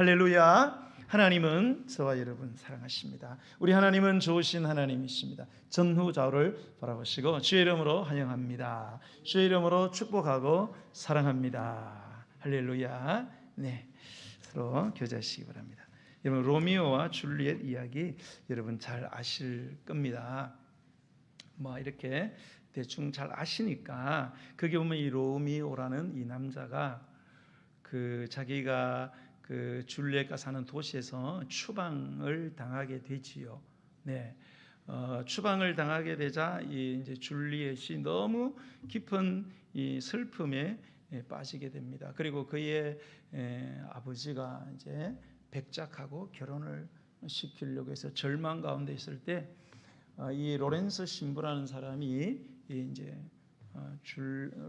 할렐루야. 하나님은 저와 여러분 사랑하십니다. 우리 하나님은 좋으신 하나님이십니다. 전후좌우를 바라보시고 주의 이름으로 환영합니다. 주의 이름으로 축복하고 사랑합니다. 할렐루야. 네, 서로 교제하시기 바랍니다. 여러분, 로미오와 줄리엣 이야기 여러분 잘 아실 겁니다. 이렇게 대충 잘 아시니까, 그게 보면 이 로미오라는 이 남자가 자기가 줄리엣가 사는 도시에서 추방을 당하게 되지요. 네, 추방을 당하게 되자 이제 줄리엣이 너무 깊은 이 슬픔에 빠지게 됩니다. 그리고 그의 아버지가 이제 백작하고 결혼을 시키려고 해서 절망 가운데 있을 때, 이 로렌스 신부라는 사람이 이제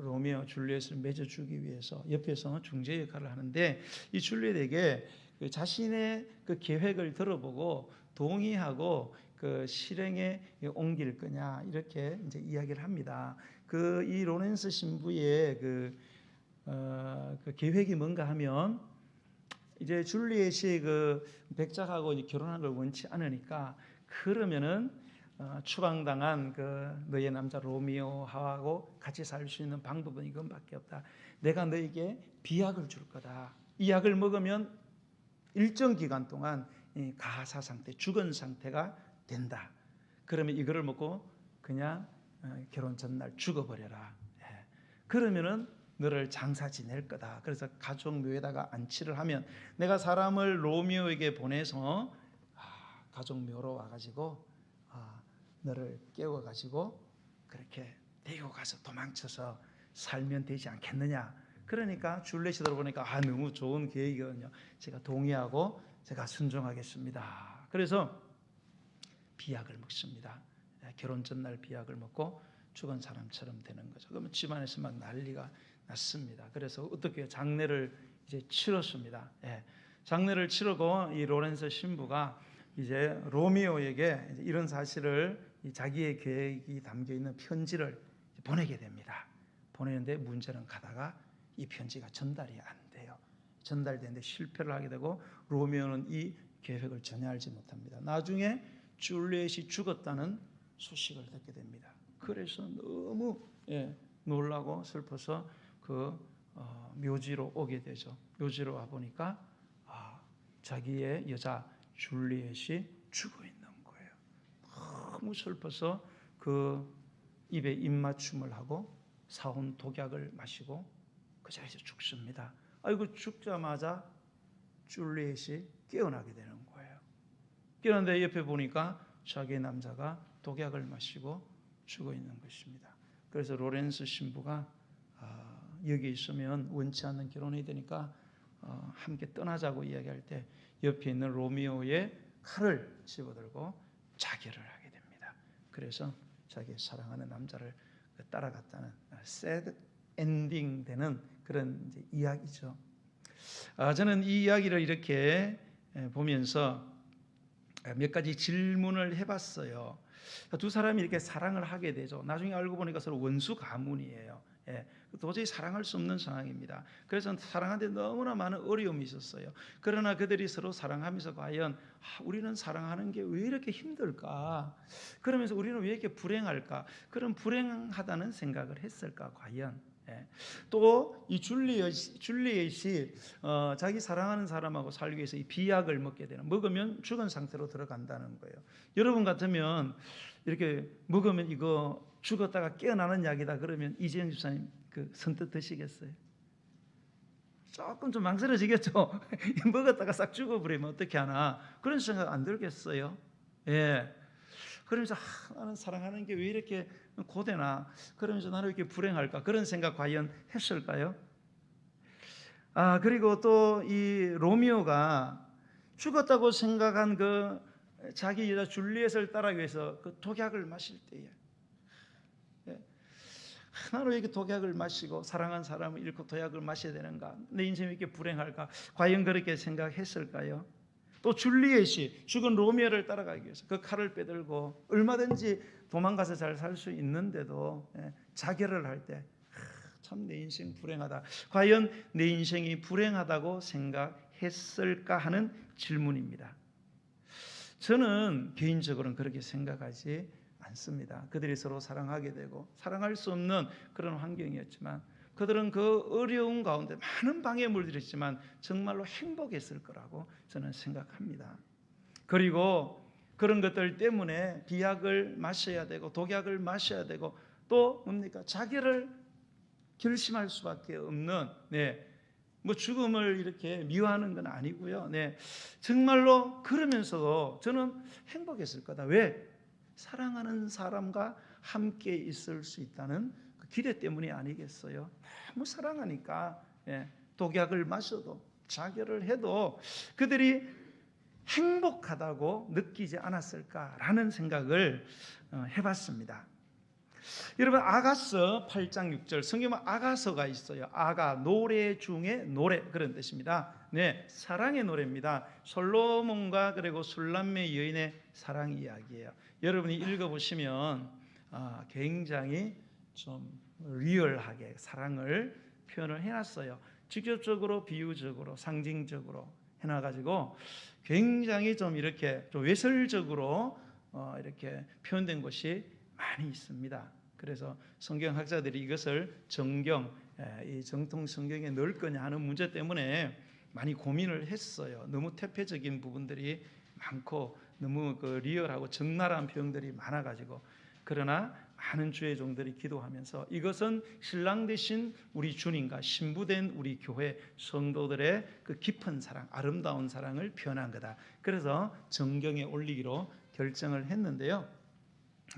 로미오 줄리엣을 맺어주기 위해서 옆에서 중재 역할을 하는데, 이 줄리엣에게 자신의 그 계획을 들어보고 동의하고 그 실행에 옮길 거냐 이렇게 이제 이야기를 합니다. 이 로렌스 신부의 그 계획이 뭔가 하면, 이제 줄리엣이 백작하고 결혼하는 걸 원치 않으니까, 그러면은 추방당한 너의 남자 로미오하고 같이 살 수 있는 방법은 이것밖에 없다. 내가 너에게 비약을 줄 거다. 이 약을 먹으면 일정 기간 동안 가사 상태, 죽은 상태가 된다. 그러면 이거를 먹고 그냥 결혼 전날 죽어버려라. 그러면은 너를 장사 지낼 거다. 그래서 가족묘에다가 안치를 하면, 내가 사람을 로미오에게 보내서 가족묘로 와가지고 너를 깨워가지고 그렇게 데리고 가서 도망쳐서 살면 되지 않겠느냐. 그러니까 줄리엣이 들어보니까 너무 좋은 계획이거든요. 제가 동의하고 제가 순종하겠습니다. 그래서 비약을 먹습니다. 결혼 전날 비약을 먹고 죽은 사람처럼 되는 거죠. 그러면 집안에서 막 난리가 났습니다. 그래서 어떻게 장례를 이제 치렀습니다. 장례를 치르고 이 로렌스 신부가 이제 로미오에게 이런 사실을, 자기의 계획이 담겨 있는 편지를 보내게 됩니다. 보내는데 문제는 가다가 이 편지가 전달이 안 돼요. 전달되는데 실패를 하게 되고, 로미오는 이 계획을 전혀 알지 못합니다. 나중에 줄리엣이 죽었다는 소식을 듣게 됩니다. 그래서 너무 놀라고 슬퍼서 묘지로 오게 되죠. 묘지로 와 보니까 자기의 여자 줄리엣이 죽어 있는 거예요. 너무 슬퍼서 입에 입맞춤을 하고 사온 독약을 마시고 그 자리에서 죽습니다. 죽자마자 줄리엣이 깨어나게 되는 거예요. 깨어났는데 옆에 보니까 자기의 남자가 독약을 마시고 죽어 있는 것입니다. 그래서 로렌스 신부가 여기 있으면 원치 않는 결혼이 되니까 함께 떠나자고 이야기할 때, 옆에 있는 로미오의 칼을 집어들고 자결을 하게 됩니다. 그래서 자기 사랑하는 남자를 따라갔다는 새드 엔딩 되는 그런 이제 이야기죠. 저는 이 이야기를 이렇게 보면서 몇 가지 질문을 해봤어요. 두 사람이 이렇게 사랑을 하게 되죠. 나중에 알고 보니까 서로 원수 가문이에요. 도저히 사랑할 수 없는 상황입니다. 그래서 사랑하는데 너무나 많은 어려움이 있었어요. 그러나 그들이 서로 사랑하면서 과연 우리는 사랑하는 게 왜 이렇게 힘들까? 그러면서 우리는 왜 이렇게 불행할까? 그런 불행하다는 생각을 했을까? 과연. 또 이 줄리엣이 자기 사랑하는 사람하고 살기 위해서 이 비약을 먹게 되는, 먹으면 죽은 상태로 들어간다는 거예요. 여러분 같으면 이렇게 먹으면 이거 죽었다가 깨어나는 약이다 그러면 이재영 집사님 선뜻 드시겠어요? 조금 좀 망설여지겠죠. 먹었다가 싹 죽어버리면 어떻게 하나, 그런 생각 안 들겠어요? 그러면서 나는 사랑하는 게 왜 이렇게 고되나, 그러면서 나는 왜 이렇게 불행할까, 그런 생각 과연 했을까요? 그리고 또 이 로미오가 죽었다고 생각한 자기 여자 줄리엣을 따라가기 위해서 독약을 마실 때에, 나는 왜 이렇게 독약을 마시고 사랑한 사람을 잃고 독약을 마셔야 되는가, 내 인생이 왜 이렇게 불행할까, 과연 그렇게 생각했을까요? 또 줄리엣이 죽은 로미오를 따라가기 위해서 그 칼을 빼들고 얼마든지 도망가서 잘 살 수 있는데도 자결을 할 때 참 내 인생 불행하다, 과연 내 인생이 불행하다고 생각했을까요? 했을까 하는 질문입니다. 저는 개인적으로는 그렇게 생각하지 않습니다. 그들이 서로 사랑하게 되고 사랑할 수 없는 그런 환경이었지만 그들은 그 어려운 가운데 많은 방해물들이 있지만 정말로 행복했을 거라고 저는 생각합니다. 그리고 그런 것들 때문에 비약을 마셔야 되고 독약을 마셔야 되고 또 뭡니까? 자기를 결심할 수밖에 없는 뭐 죽음을 이렇게 미워하는 건 아니고요. 정말로 그러면서도 저는 행복했을 거다. 왜? 사랑하는 사람과 함께 있을 수 있다는 그 기대 때문이 아니겠어요? 너무 사랑하니까 독약을 마셔도 자결을 해도 그들이 행복하다고 느끼지 않았을까라는 생각을 해봤습니다. 여러분, 아가서 8장 6절 성경에 아가서가 있어요. 아가, 노래 중에 노래, 그런 뜻입니다. 사랑의 노래입니다. 솔로몬과 그리고 술람매 여인의 사랑 이야기예요. 여러분이 읽어보시면 굉장히 좀 리얼하게 사랑을 표현을 해놨어요. 직접적으로, 비유적으로, 상징적으로 해놔가지고 굉장히 좀 이렇게 좀 외설적으로 이렇게 표현된 것이 많이 있습니다. 그래서 성경학자들이 이것을 정경, 이 정통 성경에 넣을 거냐 하는 문제 때문에 많이 고민을 했어요. 너무 태폐적인 부분들이 많고 너무 그 리얼하고 적나라한 표현들이 많아가지고. 그러나 많은 주의 종들이 기도하면서 이것은 신랑 되신 우리 주님과 신부된 우리 교회 성도들의 그 깊은 사랑, 아름다운 사랑을 표현한 거다. 그래서 정경에 올리기로 결정을 했는데요.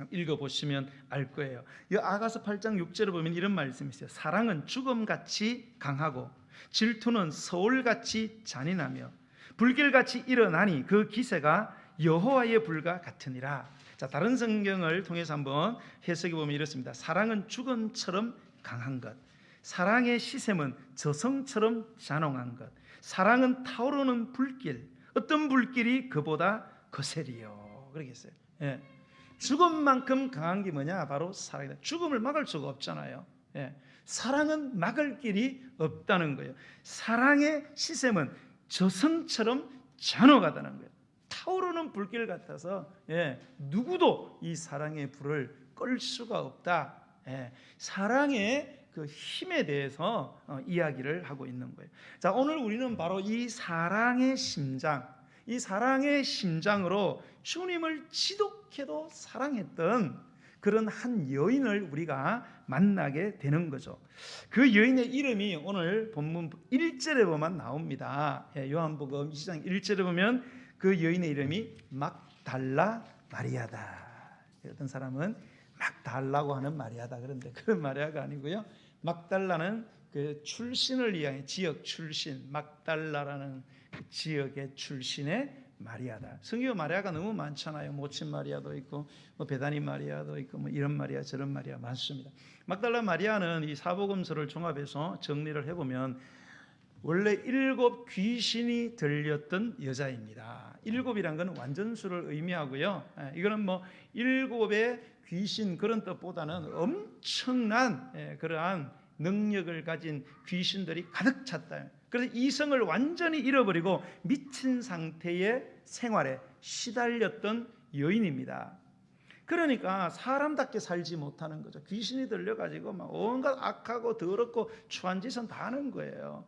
읽어보시면 알 거예요. 이 아가서 8장 6절을 보면 이런 말씀이 있어요. 사랑은 죽음같이 강하고 질투는 서울같이 잔인하며 불길같이 일어나니 그 기세가 여호와의 불과 같으니라. 자, 다른 성경을 통해서 한번 해석해 보면 이렇습니다. 사랑은 죽음처럼 강한 것, 사랑의 시샘은 저성처럼 잔혹한 것, 사랑은 타오르는 불길, 어떤 불길이 그보다 거세리요. 그러겠어요. 죽음만큼 강한 게 뭐냐? 바로 사랑이다. 죽음을 막을 수가 없잖아요. 사랑은 막을 길이 없다는 거예요. 사랑의 시샘은 저성처럼 잔혹하다는 거예요. 타오르는 불길 같아서 누구도 이 사랑의 불을 끌 수가 없다. 사랑의 그 힘에 대해서 이야기를 하고 있는 거예요. 자, 오늘 우리는 바로 이 사랑의 심장, 이 사랑의 심장으로 주님을 지독해도 사랑했던 그런 한 여인을 우리가 만나게 되는 거죠. 그 여인의 이름이 오늘 본문 1절에 보면 나옵니다. 요한복음 2장 1절에 보면 그 여인의 이름이 막달라 마리아다. 어떤 사람은 막달라고 하는 마리아다. 그런데 그런 마리아가 아니고요. 막달라는 그 출신을 이야기해, 지역 출신, 막달라라는 그 지역의 출신의 마리아다. 성경 마리아가 너무 많잖아요. 모친 마리아도 있고, 뭐 베다니 마리아도 있고, 뭐 이런 마리아 저런 마리아 많습니다. 막달라 마리아는 이 사복음서를 종합해서 정리를 해보면 원래 7 귀신이 들렸던 여자입니다. 7이란 건 완전수를 의미하고요. 이거는 뭐 7의 귀신 그런 뜻보다는 엄청난 그러한 능력을 가진 귀신들이 가득 찼다. 그래서 이성을 완전히 잃어버리고 미친 상태의 생활에 시달렸던 여인입니다. 그러니까 사람답게 살지 못하는 거죠. 귀신이 들려가지고 막 온갖 악하고 더럽고 추한 짓은 다 하는 거예요.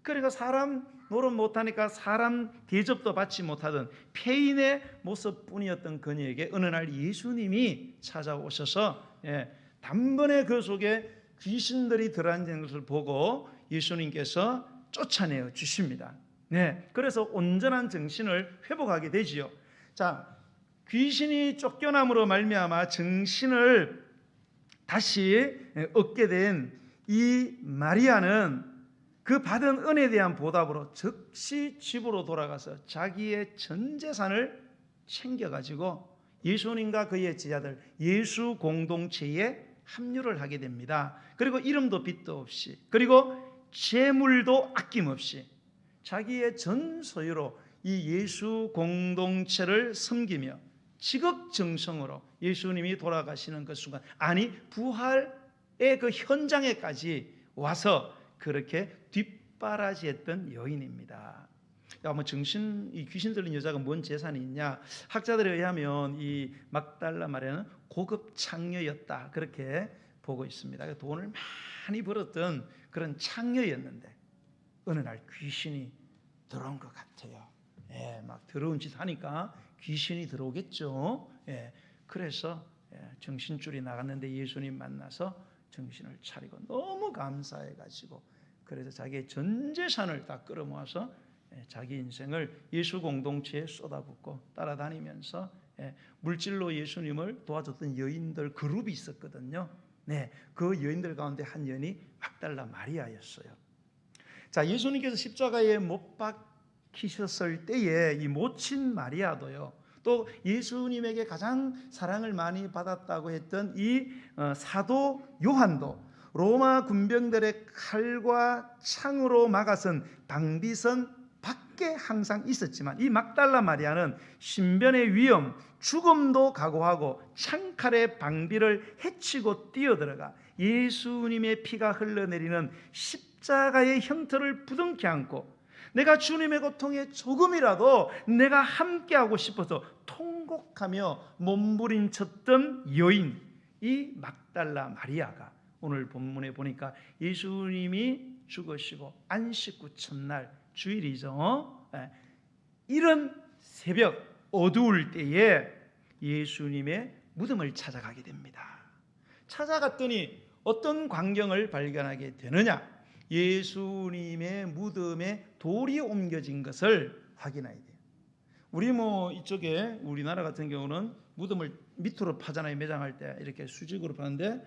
그러니까 사람 노릇 못하니까 사람 대접도 받지 못하던 폐인의 모습뿐이었던 그녀에게 어느 날 예수님이 찾아오셔서 단번에 그 속에 귀신들이 들어앉은 것을 보고 예수님께서 쫓아내어 주십니다. 그래서 온전한 정신을 회복하게 되지요. 자, 귀신이 쫓겨남으로 말미암아 정신을 다시 얻게 된 이 마리아는 그 받은 은혜에 대한 보답으로 즉시 집으로 돌아가서 자기의 전 재산을 챙겨가지고 예수님과 그의 제자들 예수 공동체에 합류를 하게 됩니다. 그리고 이름도 빚도 없이, 그리고 재물도 아낌없이 자기의 전 소유로 이 예수 공동체를 섬기며 지극정성으로 예수님이 돌아가시는 그 순간, 아니 부활의 그 현장에까지 와서 그렇게 뒷바라지했던 여인입니다. 야, 뭐 이 귀신 들린 여자가 뭔 재산이 있냐? 학자들에 의하면 이 막달라 마리아는 고급 창녀였다, 그렇게 보고 있습니다. 돈을 많이 벌었던 그런 창녀였는데 어느 날 귀신이 들어온 것 같아요. 예, 막 더러운 짓 하니까 귀신이 들어오겠죠. 예, 그래서 정신줄이 나갔는데 예수님 만나서 정신을 차리고 너무 감사해가지고 그래서 자기의 전 재산을 다 끌어모아서 자기 인생을 예수 공동체에 쏟아붓고 따라다니면서 물질로 예수님을 도와줬던 여인들 그룹이 있었거든요. 네, 그 여인들 가운데 한 여인이 막달라 마리아였어요. 자, 예수님께서 십자가에 못 박히셨을 때에 이 모친 마리아도요, 또 예수님에게 가장 사랑을 많이 받았다고 했던 이 사도 요한도 로마 군병들의 칼과 창으로 막아선 방비선 밖에 항상 있었지만 이 막달라 마리아는 신변의 위험, 죽음도 각오하고 창칼의 방비를 헤치고 뛰어들어가 예수님의 피가 흘러내리는 십자가의 형틀을 부둥켜 안고 내가 주님의 고통에 조금이라도 내가 함께하고 싶어서 통곡하며 몸부림쳤던 여인, 이 막달라 마리아가 오늘 본문에 보니까 예수님이 죽으시고 안식 후 첫날 주일이죠. 이런 새벽 어두울 때에 예수님의 무덤을 찾아가게 됩니다. 찾아갔더니 어떤 광경을 발견하게 되느냐? 예수님의 무덤에 돌이 옮겨진 것을 확인해야 돼요. 우리 이쪽에 우리나라 같은 경우는 무덤을 밑으로 파잖아요. 매장할 때 이렇게 수직으로 파는데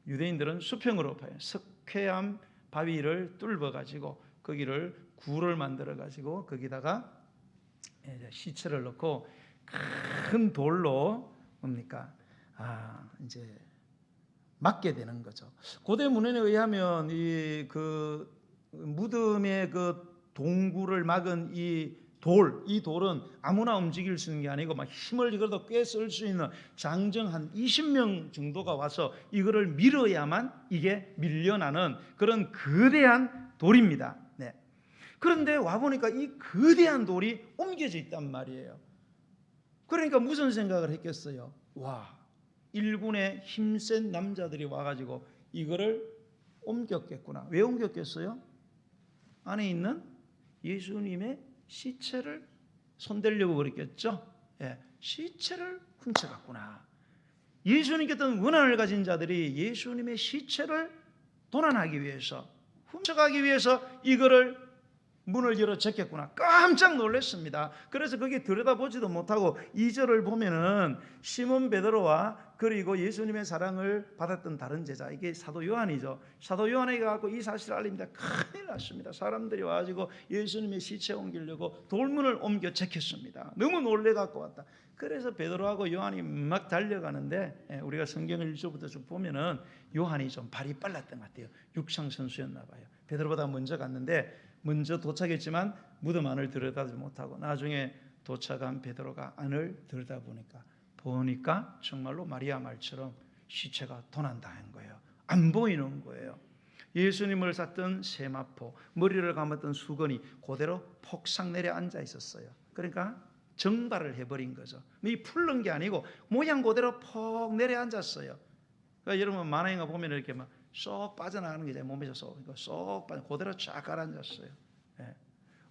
유대인들은 수평으로 파요. 석회암 바위를 뚫어 가지고 거기를 구를 만들어 가지고 거기다가 시체를 넣고 큰 돌로 뭡니까? 이제 막게 되는 거죠. 고대 문헌에 의하면 이 무덤의 그 동굴을 막은 이 돌은 아무나 움직일 수 있는 게 아니고 막 힘을 이거도 꽤 쓸 수 있는 장정 한 20명 정도가 와서 이거를 밀어야만 이게 밀려나는 그런 거대한 돌입니다. 네. 그런데 와 보니까 이 거대한 돌이 옮겨져 있단 말이에요. 그러니까 무슨 생각을 했겠어요? 와, 일군의 힘센 남자들이 와가지고 이거를 옮겼겠구나. 왜 옮겼겠어요? 안에 있는 예수님의 시체를 손대려고 그랬겠죠. 시체를 훔쳐갔구나. 예수님께 어떤 원한을 가진 자들이 예수님의 시체를 도난하기 위해서, 훔쳐가기 위해서 이거를 문을 열어 제꼈구나. 깜짝 놀랐습니다. 그래서 거기 들여다보지도 못하고 2절을 보면은 시몬 베드로와 그리고 예수님의 사랑을 받았던 다른 제자, 이게 사도 요한이죠. 사도 요한에게 가고 이 사실을 알립니다. 큰일 났습니다. 사람들이 와가지고 예수님의 시체 옮기려고 돌문을 옮겨 제꼈습니다. 너무 놀래갖고 왔다. 그래서 베드로하고 요한이 막 달려가는데 우리가 성경을 1절부터 쭉 보면은 요한이 좀 발이 빨랐던 것 같아요. 육상 선수였나 봐요. 베드로보다 먼저 갔는데 먼저 도착했지만 무덤 안을 들여다보지 못하고 나중에 도착한 베드로가 안을 들여다보니까 정말로 마리아 말처럼 시체가 도난당한 거예요. 안 보이는 거예요. 예수님을 쌌던 세마포, 머리를 감았던 수건이 그대로 폭삭 내려 앉아 있었어요. 그러니까 정발을 해버린 거죠. 이 풀른 게 아니고 모양 그대로 폭 내려 앉았어요. 그러니까 여러분 만화영화 보면 이렇게 막 쏙 빠져나가는 게 몸에서 쏙 빠져 그대로 쫙 가라앉았어요.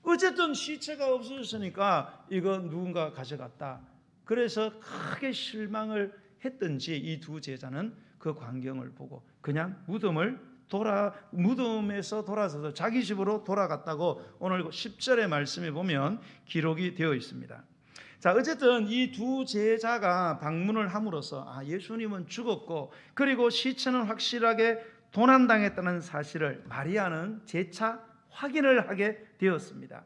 어쨌든 시체가 없어졌으니까 이거 누군가 가져갔다. 그래서 크게 실망을 했던지 이 두 제자는 그 광경을 보고 그냥 무덤에서 돌아서서 자기 집으로 돌아갔다고 오늘 10절의 말씀에 보면 기록이 되어 있습니다. 자, 어쨌든 이 두 제자가 방문을 함으로써 예수님은 죽었고 그리고 시체는 확실하게 도난당했다는 사실을 마리아는 재차 확인을 하게 되었습니다.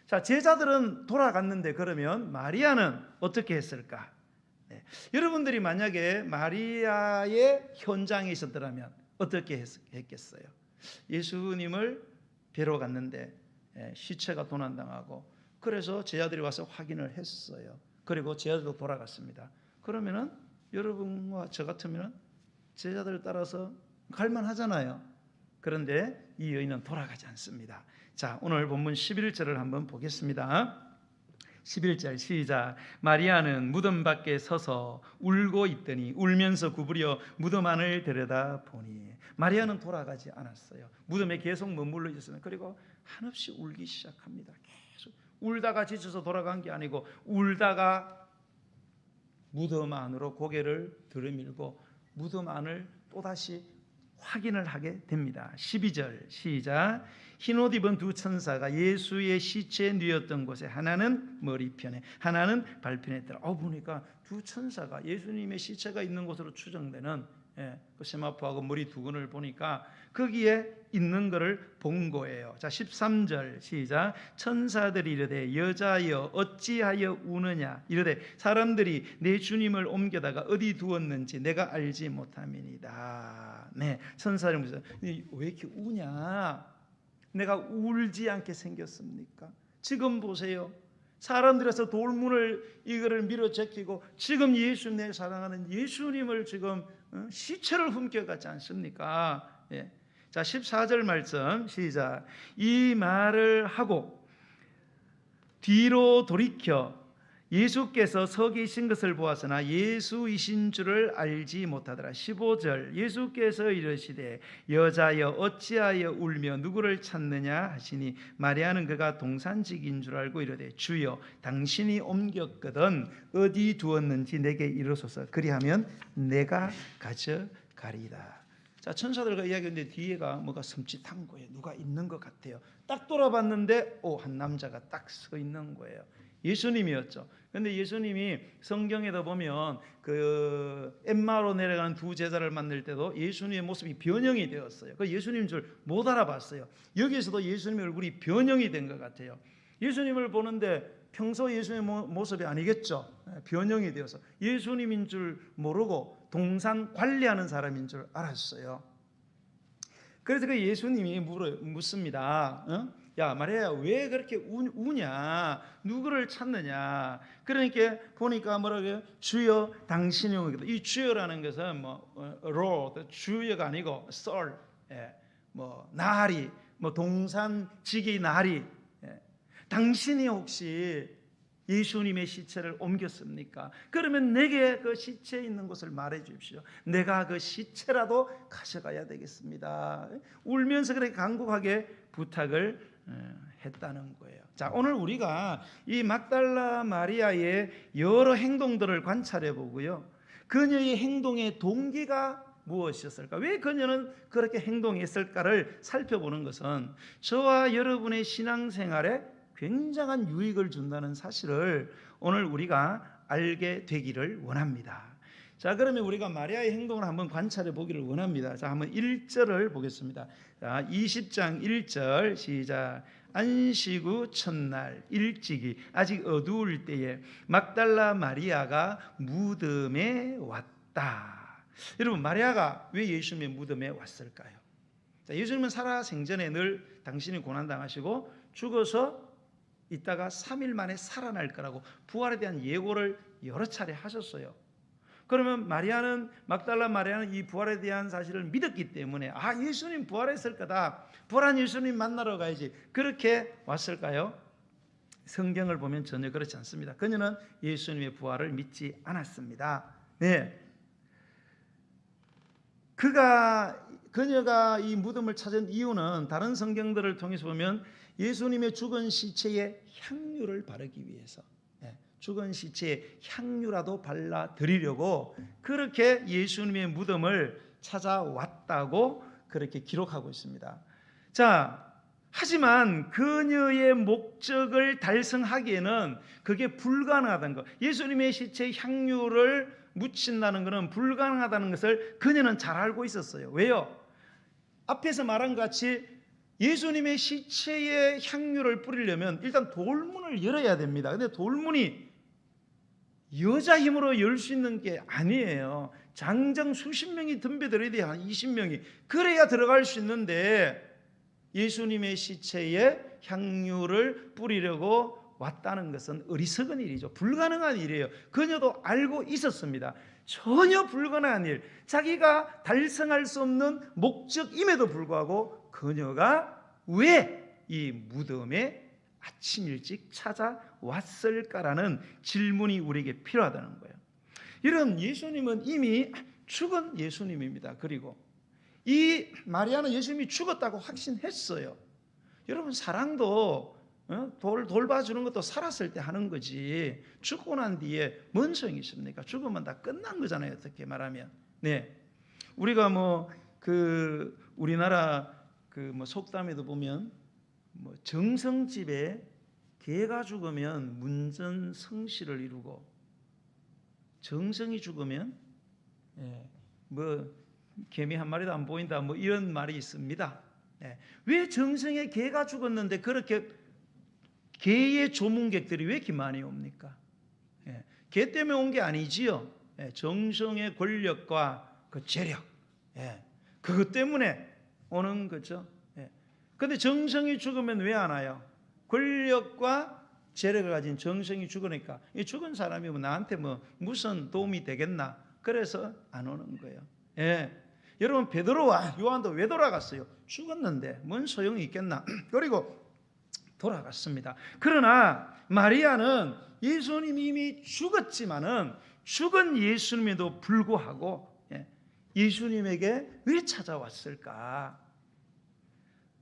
자, 제자들은 돌아갔는데 그러면 마리아는 어떻게 했을까? 여러분들이 만약에 마리아의 현장에 있었더라면 어떻게 했겠어요? 예수님을 뵈러 갔는데 시체가 도난당하고 그래서 제자들이 와서 확인을 했어요. 그리고 제자들도 돌아갔습니다. 그러면은 여러분과 저 같으면 제자들을 따라서 갈만 하잖아요. 그런데 이 여인은 돌아가지 않습니다. 자, 오늘 본문 11절을 한번 보겠습니다. 11절 시작. 마리아는 무덤 밖에 서서 울고 있더니 울면서 구부려 무덤 안을 들여다보니 마리아는 돌아가지 않았어요. 무덤에 계속 머물러 있었어요. 그리고 한없이 울기 시작합니다. 계속 울다가 지쳐서 돌아간 게 아니고 울다가 무덤 안으로 고개를 들이밀고 무덤 안을 또다시 확인을 하게 됩니다. 12절 시작. 흰옷 입은 두 천사가 예수의 시체에 누웠던 곳에 하나는 머리편에 하나는 발편에 있더라. 보니까 두 천사가 예수님의 시체가 있는 곳으로 추정되는 그 세마포하고 머리 두 근을 보니까 거기에 있는 것을 본 거예요. 자, 13절 시작. 천사들이 이르되 여자여 어찌하여 우느냐 이르되 사람들이 내 주님을 옮겨다가 어디 두었는지 내가 알지 못함이니이다. 네, 천사들이 무슨 왜 이렇게 우냐? 내가 울지 않게 생겼습니까? 지금 보세요. 사람들에서 돌문을 이거를 밀어 제끼고 지금 예수 내 사랑하는 예수님을 지금 시체를 훔겨가지 않습니까? 예. 자, 14절 말씀 시작. 이 말을 하고 뒤로 돌이켜 예수께서 서 계신 것을 보았으나 예수이신 줄을 알지 못하더라. 15절 예수께서 이르시되 여자여 어찌하여 울며 누구를 찾느냐 하시니 마리아는 그가 동산직인 줄 알고 이르되 주여 당신이 옮겼거든 어디 두었는지 내게 이르소서 그리하면 내가 가져가리이다. 자, 천사들과 이야기했는데 뒤에가 뭐가 섬찟한 거예요. 누가 있는 것 같아요. 딱 돌아봤는데 한 남자가 딱 서 있는 거예요. 예수님이었죠. 그런데 예수님이 성경에도 보면 그 엠마로 내려가는 두 제자를 만날 때도 예수님의 모습이 변형이 되었어요. 그 예수님인 줄 못 알아봤어요. 여기에서도 예수님의 얼굴이 변형이 된 것 같아요. 예수님을 보는데 평소 예수님의 모습이 아니겠죠. 변형이 되어서 예수님인 줄 모르고 동산 관리하는 사람인 줄 알았어요. 그래서 그 예수님이 묻습니다. 야 마리아야 왜 그렇게 우냐? 누구를 찾느냐? 그러니까 보니까 뭐라고요? 주여 당신이 오겠다. 이 주여라는 것은 Lord 주여가 아니고 Sir, 나리, 동산지기 나리. 당신이 혹시 예수님의 시체를 옮겼습니까? 그러면 내게 그 시체에 있는 곳을 말해 주십시오. 내가 그 시체라도 가져가야 되겠습니다. 울면서 그렇게 간곡하게 부탁을 했다는 거예요. 자, 오늘 우리가 이 막달라 마리아의 여러 행동들을 관찰해 보고요. 그녀의 행동의 동기가 무엇이었을까? 왜 그녀는 그렇게 행동했을까를 살펴보는 것은 저와 여러분의 신앙생활에 굉장한 유익을 준다는 사실을 오늘 우리가 알게 되기를 원합니다. 자, 그러면 우리가 마리아의 행동을 한번 관찰해 보기를 원합니다. 자, 한번 1절을 보겠습니다. 자, 20장 1절 시작. 안식 후 첫날 일찍이 아직 어두울 때에 막달라 마리아가 무덤에 왔다. 여러분, 마리아가 왜 예수님의 무덤에 왔을까요? 자, 예수님은 살아 생전에 늘 당신이 고난당하시고 죽어서 이따가 3일 만에 살아날 거라고 부활에 대한 예고를 여러 차례 하셨어요. 그러면 막달라 마리아는 이 부활에 대한 사실을 믿었기 때문에 예수님 부활했을 거다. 부활한 예수님 만나러 가야지. 그렇게 왔을까요? 성경을 보면 전혀 그렇지 않습니다. 그녀는 예수님의 부활을 믿지 않았습니다. 네. 그녀가 이 무덤을 찾은 이유는 다른 성경들을 통해서 보면 예수님의 죽은 시체에 향유를 바르기 위해서, 죽은 시체에 향유라도 발라드리려고 그렇게 예수님의 무덤을 찾아왔다고 그렇게 기록하고 있습니다. 자, 하지만 그녀의 목적을 달성하기에는 그게 불가능하다는 것, 예수님의 시체에 향유를 묻힌다는 것은 불가능하다는 것을 그녀는 잘 알고 있었어요. 왜요? 앞에서 말한 것 같이 예수님의 시체에 향유를 뿌리려면 일단 돌문을 열어야 됩니다. 근데 돌문이 여자 힘으로 열 수 있는 게 아니에요. 장정 수십 명이 덤벼들어야 돼요. 한 20명이. 그래야 들어갈 수 있는데 예수님의 시체에 향유를 뿌리려고 왔다는 것은 어리석은 일이죠. 불가능한 일이에요. 그녀도 알고 있었습니다. 전혀 불가능한 일, 자기가 달성할 수 없는 목적임에도 불구하고 그녀가 왜 이 무덤에 아침 일찍 찾아왔을까라는 질문이 우리에게 필요하다는 거예요. 여러분, 예수님은 이미 죽은 예수님입니다. 그리고 이 마리아는 예수님이 죽었다고 확신했어요. 여러분, 사랑도 돌봐주는 것도 살았을 때 하는 거지 죽고 난 뒤에 뭔 소용이 있습니까? 죽으면 다 끝난 거잖아요. 어떻게 말하면. 네, 우리가 우리나라 속담에도 보면 정성집에 개가 죽으면 문전성시를 이루고 정성이 죽으면 개미 한 마리도 안 보인다 이런 말이 있습니다. 왜 정성의 개가 죽었는데 그렇게 개의 조문객들이 왜 이렇게 많이 옵니까? 개 때문에 온 게 아니지요. 정성의 권력과 그 재력, 그것 때문에 오는 거죠. 그런데 정성이 죽으면 왜 안 와요? 권력과 재력을 가진 정성이 죽으니까 이 죽은 사람이 나한테 무슨 도움이 되겠나? 그래서 안 오는 거예요. 여러분, 베드로와 요한도 왜 돌아갔어요? 죽었는데 뭔 소용이 있겠나? 그리고 돌아갔습니다. 그러나 마리아는 예수님이 이미 죽었지만은 죽은 예수님에도 불구하고 예수님에게 왜 찾아왔을까?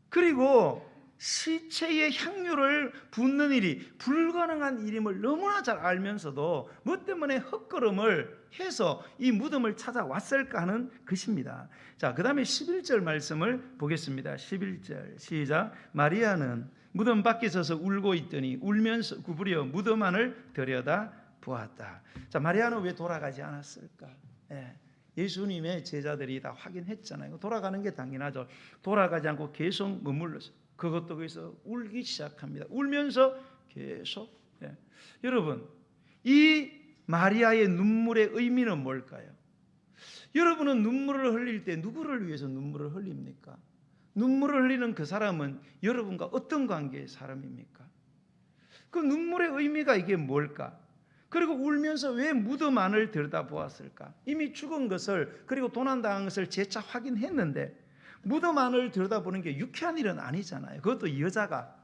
그리고 시체의 향유를 붓는 일이 불가능한 일임을 너무나 잘 알면서도 뭐 때문에 헛걸음을 해서 이 무덤을 찾아왔을까 하는 것입니다. 자, 그 다음에 11절 말씀을 보겠습니다. 11절 시작. 마리아는 무덤 밖에 서서 울고 있더니 울면서 구부려 무덤 안을 들여다 보았다. 자, 마리아는 왜 돌아가지 않았을까? 예수님의 제자들이 다 확인했잖아요. 돌아가는 게 당연하죠. 돌아가지 않고 계속 머물렀어요. 그것도 거기서 울기 시작합니다. 울면서 계속. 여러분, 이 마리아의 눈물의 의미는 뭘까요? 여러분은 눈물을 흘릴 때 누구를 위해서 눈물을 흘립니까? 눈물을 흘리는 그 사람은 여러분과 어떤 관계의 사람입니까? 그 눈물의 의미가 이게 뭘까? 그리고 울면서 왜 무덤 안을 들여다보았을까? 이미 죽은 것을, 그리고 도난당한 것을 재차 확인했는데 무덤 안을 들여다보는 게 유쾌한 일은 아니잖아요. 그것도 여자가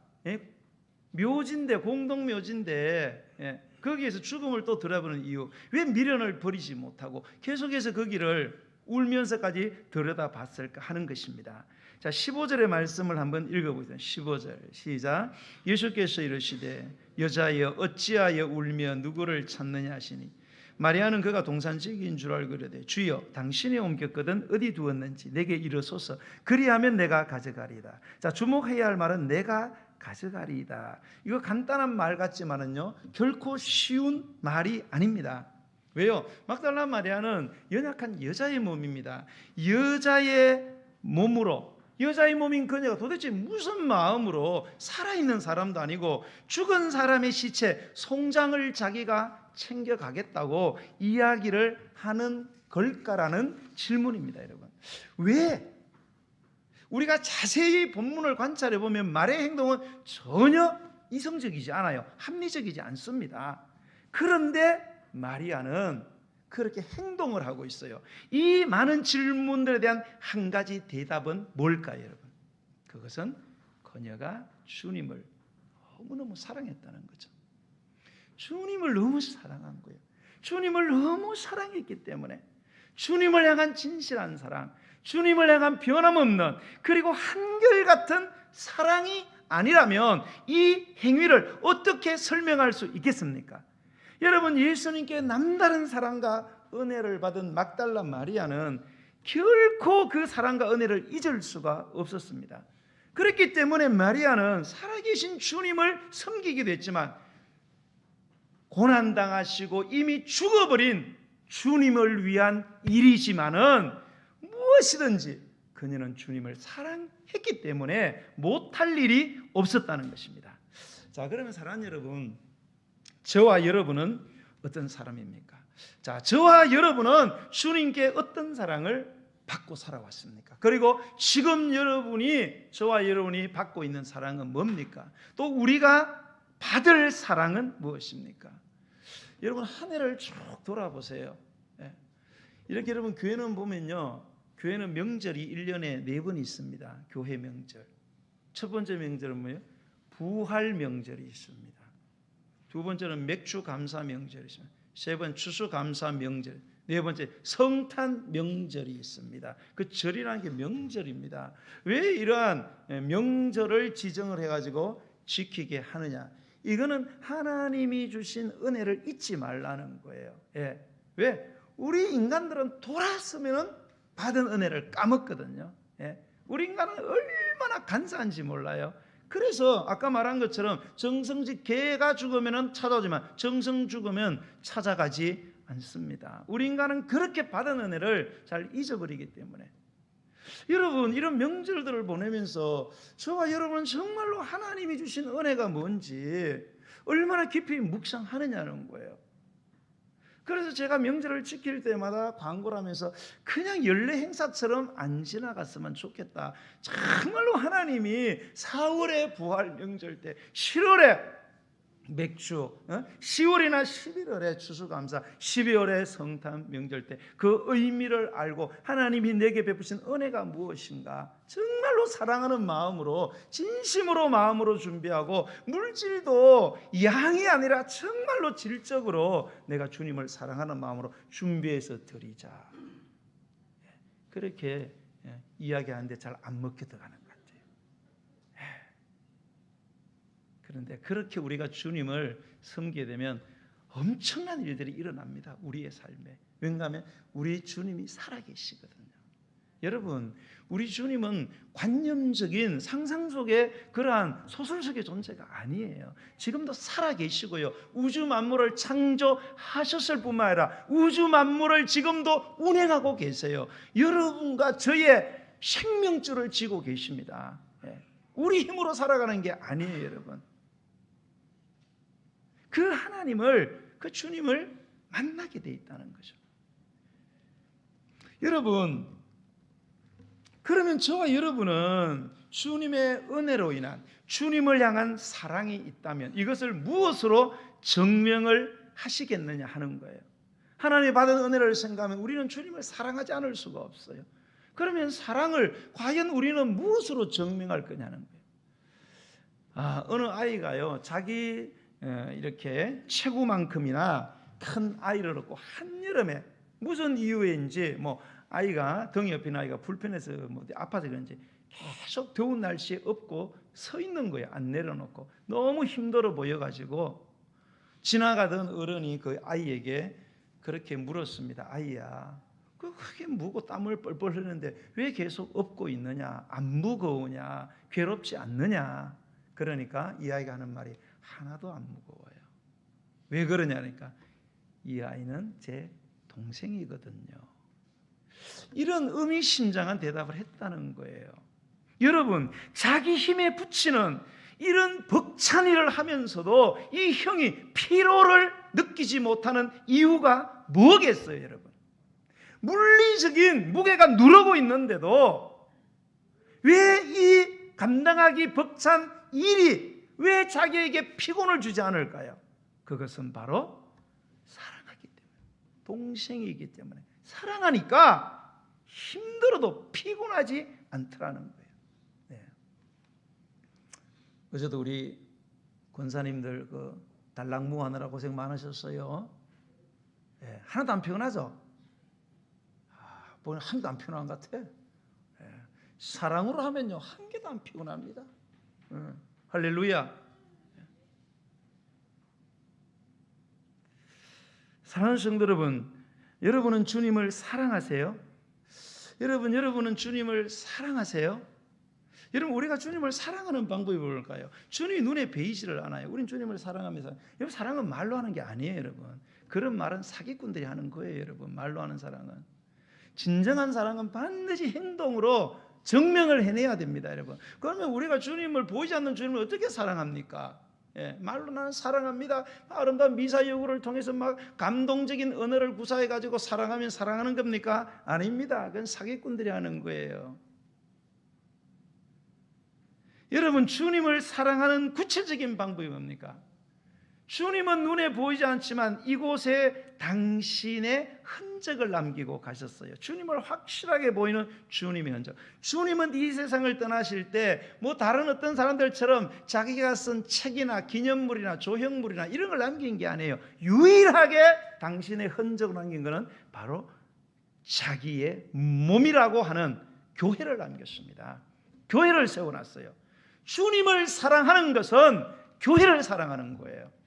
묘지인데, 공동묘지인데 거기에서 죽음을 또 들여다보는 이유, 왜 미련을 버리지 못하고 계속해서 거기를 울면서까지 들여다봤을까 하는 것입니다. 자, 15절의 말씀을 한번 읽어보겠습니다. 15절 시작. 예수께서 이르시되 여자여 어찌하여 울며 누구를 찾느냐 하시니 마리아는 그가 동산지기인 줄 알고 이르되 주여 당신이 옮겼거든 어디 두었는지 내게 이르소서 그리하면 내가 가져가리이다. 자, 주목해야 할 말은 내가 가져가리이다. 이거 간단한 말 같지만은요 결코 쉬운 말이 아닙니다. 왜요? 막달라 마리아는 연약한 여자의 몸입니다. 여자의 몸으로, 여자의 몸인 그녀가 도대체 무슨 마음으로, 살아있는 사람도 아니고 죽은 사람의 시체 송장을 자기가 챙겨가겠다고 이야기를 하는 걸까라는 질문입니다. 여러분, 왜? 우리가 자세히 본문을 관찰해 보면 말의 행동은 전혀 이성적이지 않아요. 합리적이지 않습니다. 그런데 마리아는 그렇게 행동을 하고 있어요. 이 많은 질문들에 대한 한 가지 대답은 뭘까요, 여러분? 그것은 그녀가 주님을 너무너무 사랑했다는 거죠. 주님을 너무 사랑한 거예요. 주님을 너무 사랑했기 때문에 주님을 향한 진실한 사랑, 주님을 향한 변함없는, 그리고 한결같은 사랑이 아니라면 이 행위를 어떻게 설명할 수 있겠습니까? 여러분, 예수님께 남다른 사랑과 은혜를 받은 막달라 마리아는 결코 그 사랑과 은혜를 잊을 수가 없었습니다. 그렇기 때문에 마리아는 살아계신 주님을 섬기기도 했지만 고난당하시고 이미 죽어버린 주님을 위한 일이지만은 무엇이든지 그녀는 주님을 사랑했기 때문에 못할 일이 없었다는 것입니다. 자, 그러면 사랑하는 여러분, 저와 여러분은 어떤 사람입니까? 자, 저와 여러분은 주님께 어떤 사랑을 받고 살아왔습니까? 그리고 지금 저와 여러분이 받고 있는 사랑은 뭡니까? 또 우리가 받을 사랑은 무엇입니까? 여러분, 한 해를 쭉 돌아보세요. 이렇게 여러분, 교회는 보면요, 교회는 명절이 1년에 4번 있습니다. 교회 명절. 첫 번째 명절은 뭐예요? 부활 명절이 있습니다. 두 번째는 맥주 감사 명절이 있습니다. 세 번째 추수 감사 명절. 네 번째 성탄 명절이 있습니다. 그 절이라는 게 명절입니다. 왜 이러한 명절을 지정을 해가지고 지키게 하느냐? 이거는 하나님이 주신 은혜를 잊지 말라는 거예요. 예. 왜? 우리 인간들은 돌았으면 받은 은혜를 까먹거든요. 예. 우리 인간은 얼마나 간사한지 몰라요. 그래서 아까 말한 것처럼 정성직 개가 죽으면 찾아오지만 정성 죽으면 찾아가지 않습니다. 우리 인간은 그렇게 받은 은혜를 잘 잊어버리기 때문에. 여러분, 이런 명절들을 보내면서 저와 여러분은 정말로 하나님이 주신 은혜가 뭔지 얼마나 깊이 묵상하느냐는 거예요. 그래서 제가 명절을 지킬 때마다 광고를 하면서 그냥 연례 행사처럼 안 지나갔으면 좋겠다. 정말로 하나님이 4월에 부활 명절 때, 7월에 맥주, 10월이나 11월에 추수감사, 12월에 성탄 명절 때 그 의미를 알고 하나님이 내게 베푸신 은혜가 무엇인가 정말로 사랑하는 마음으로, 진심으로 마음으로 준비하고, 물질도 양이 아니라 정말로 질적으로 내가 주님을 사랑하는 마음으로 준비해서 드리자. 그렇게 이야기하는데 잘 안 먹게 들어가는 것 같아요. 그런데 그렇게 우리가 주님을 섬기게 되면 엄청난 일들이 일어납니다. 우리의 삶에. 왜냐하면 우리 주님이 살아계시거든요. 여러분, 우리 주님은 관념적인 상상 속의 그러한 소설 속의 존재가 아니에요. 지금도 살아계시고요. 우주 만물을 창조하셨을 뿐만 아니라 우주 만물을 지금도 운행하고 계세요. 여러분과 저의 생명줄을 쥐고 계십니다. 우리 힘으로 살아가는 게 아니에요, 여러분. 그 하나님을, 그 주님을 만나게 돼 있다는 거죠. 여러분, 그러면 저와 여러분은 주님의 은혜로 인한 주님을 향한 사랑이 있다면 이것을 무엇으로 증명을 하시겠느냐 하는 거예요. 하나님이 받은 은혜를 생각하면 우리는 주님을 사랑하지 않을 수가 없어요. 그러면 사랑을 과연 우리는 무엇으로 증명할 거냐는 거예요. 어느 아이가요, 자기 이렇게 체구만큼이나 큰 아이를 얻고 한여름에 무슨 이유인지 아이가 등이 옆인 아이가 불편해서 아파서 그런지 계속 더운 날씨에 업고 서 있는 거예요. 안 내려놓고 너무 힘들어 보여가지고 지나가던 어른이 그 아이에게 그렇게 물었습니다. 아이야, 그게 무고 땀을 뻘뻘 흘리는데 왜 계속 업고 있느냐? 안 무거우냐? 괴롭지 않느냐? 그러니까 이 아이가 하는 말이 하나도 안 무거워요. 왜 그러냐니까 이 아이는 제 동생이거든요. 이런 의미심장한 대답을 했다는 거예요. 여러분, 자기 힘에 부치는 이런 벅찬 일을 하면서도 이 형이 피로를 느끼지 못하는 이유가 뭐겠어요, 여러분? 물리적인 무게가 누르고 있는데도 왜 이 감당하기 벅찬 일이 왜 자기에게 피곤을 주지 않을까요? 그것은 바로 사랑하기 때문에, 동생이기 때문에, 사랑하니까 힘들어도 피곤하지 않더라는 거예요. 네. 어제도 우리 권사님들 그 달랑무 하느라 고생 많으셨어요. 네. 하나도 안 피곤하죠? 보면 하나도 안 피곤한 것 같아. 네. 사랑으로 하면요 한 개도 안 피곤합니다. 할렐루야. 사랑하는 성도 여러분, 여러분은 주님을 사랑하세요? 여러분은 주님을 사랑하세요? 여러분, 우리가 주님을 사랑하는 방법이 뭘까요? 주님이 눈에 보이지를 않아요. 우린 주님을 사랑하면서, 여러분, 사랑은 말로 하는 게 아니에요, 여러분. 그런 말은 사기꾼들이 하는 거예요, 여러분. 말로 하는 사랑은. 진정한 사랑은 반드시 행동으로 증명을 해내야 됩니다, 여러분. 그러면 우리가 주님을, 보이지 않는 주님을 어떻게 사랑합니까? 말로 나는 사랑합니다. 아름다운 미사여구를 통해서 막 감동적인 언어를 구사해 가지고 사랑하면 사랑하는 겁니까? 아닙니다. 그건 사기꾼들이 하는 거예요. 여러분, 주님을 사랑하는 구체적인 방법이 뭡니까? 주님은 눈에 보이지 않지만 이곳에 당신의 흔적을 남기고 가셨어요. 주님을 확실하게 보이는 주님의 흔적. 주님은 이 세상을 떠나실 때 뭐 다른 어떤 사람들처럼 자기가 쓴 책이나 기념물이나 조형물이나 이런 걸 남긴 게 아니에요. 유일하게 당신의 흔적을 남긴 것은 바로 자기의 몸이라고 하는 교회를 남겼습니다. 교회를 세워놨어요. 주님을 사랑하는 것은 교회를 사랑하는 거예요.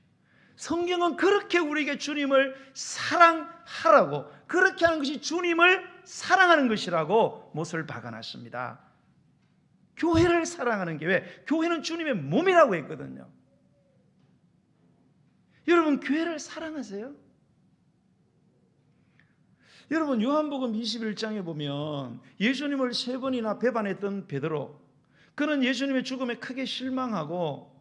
성경은 그렇게 우리에게 주님을 사랑하라고, 그렇게 하는 것이 주님을 사랑하는 것이라고 못을 박아놨습니다. 교회를 사랑하는 게 왜? 교회는 주님의 몸이라고 했거든요. 여러분, 교회를 사랑하세요? 여러분, 요한복음 21장에 보면 예수님을 3번이나 배반했던 베드로, 그는 예수님의 죽음에 크게 실망하고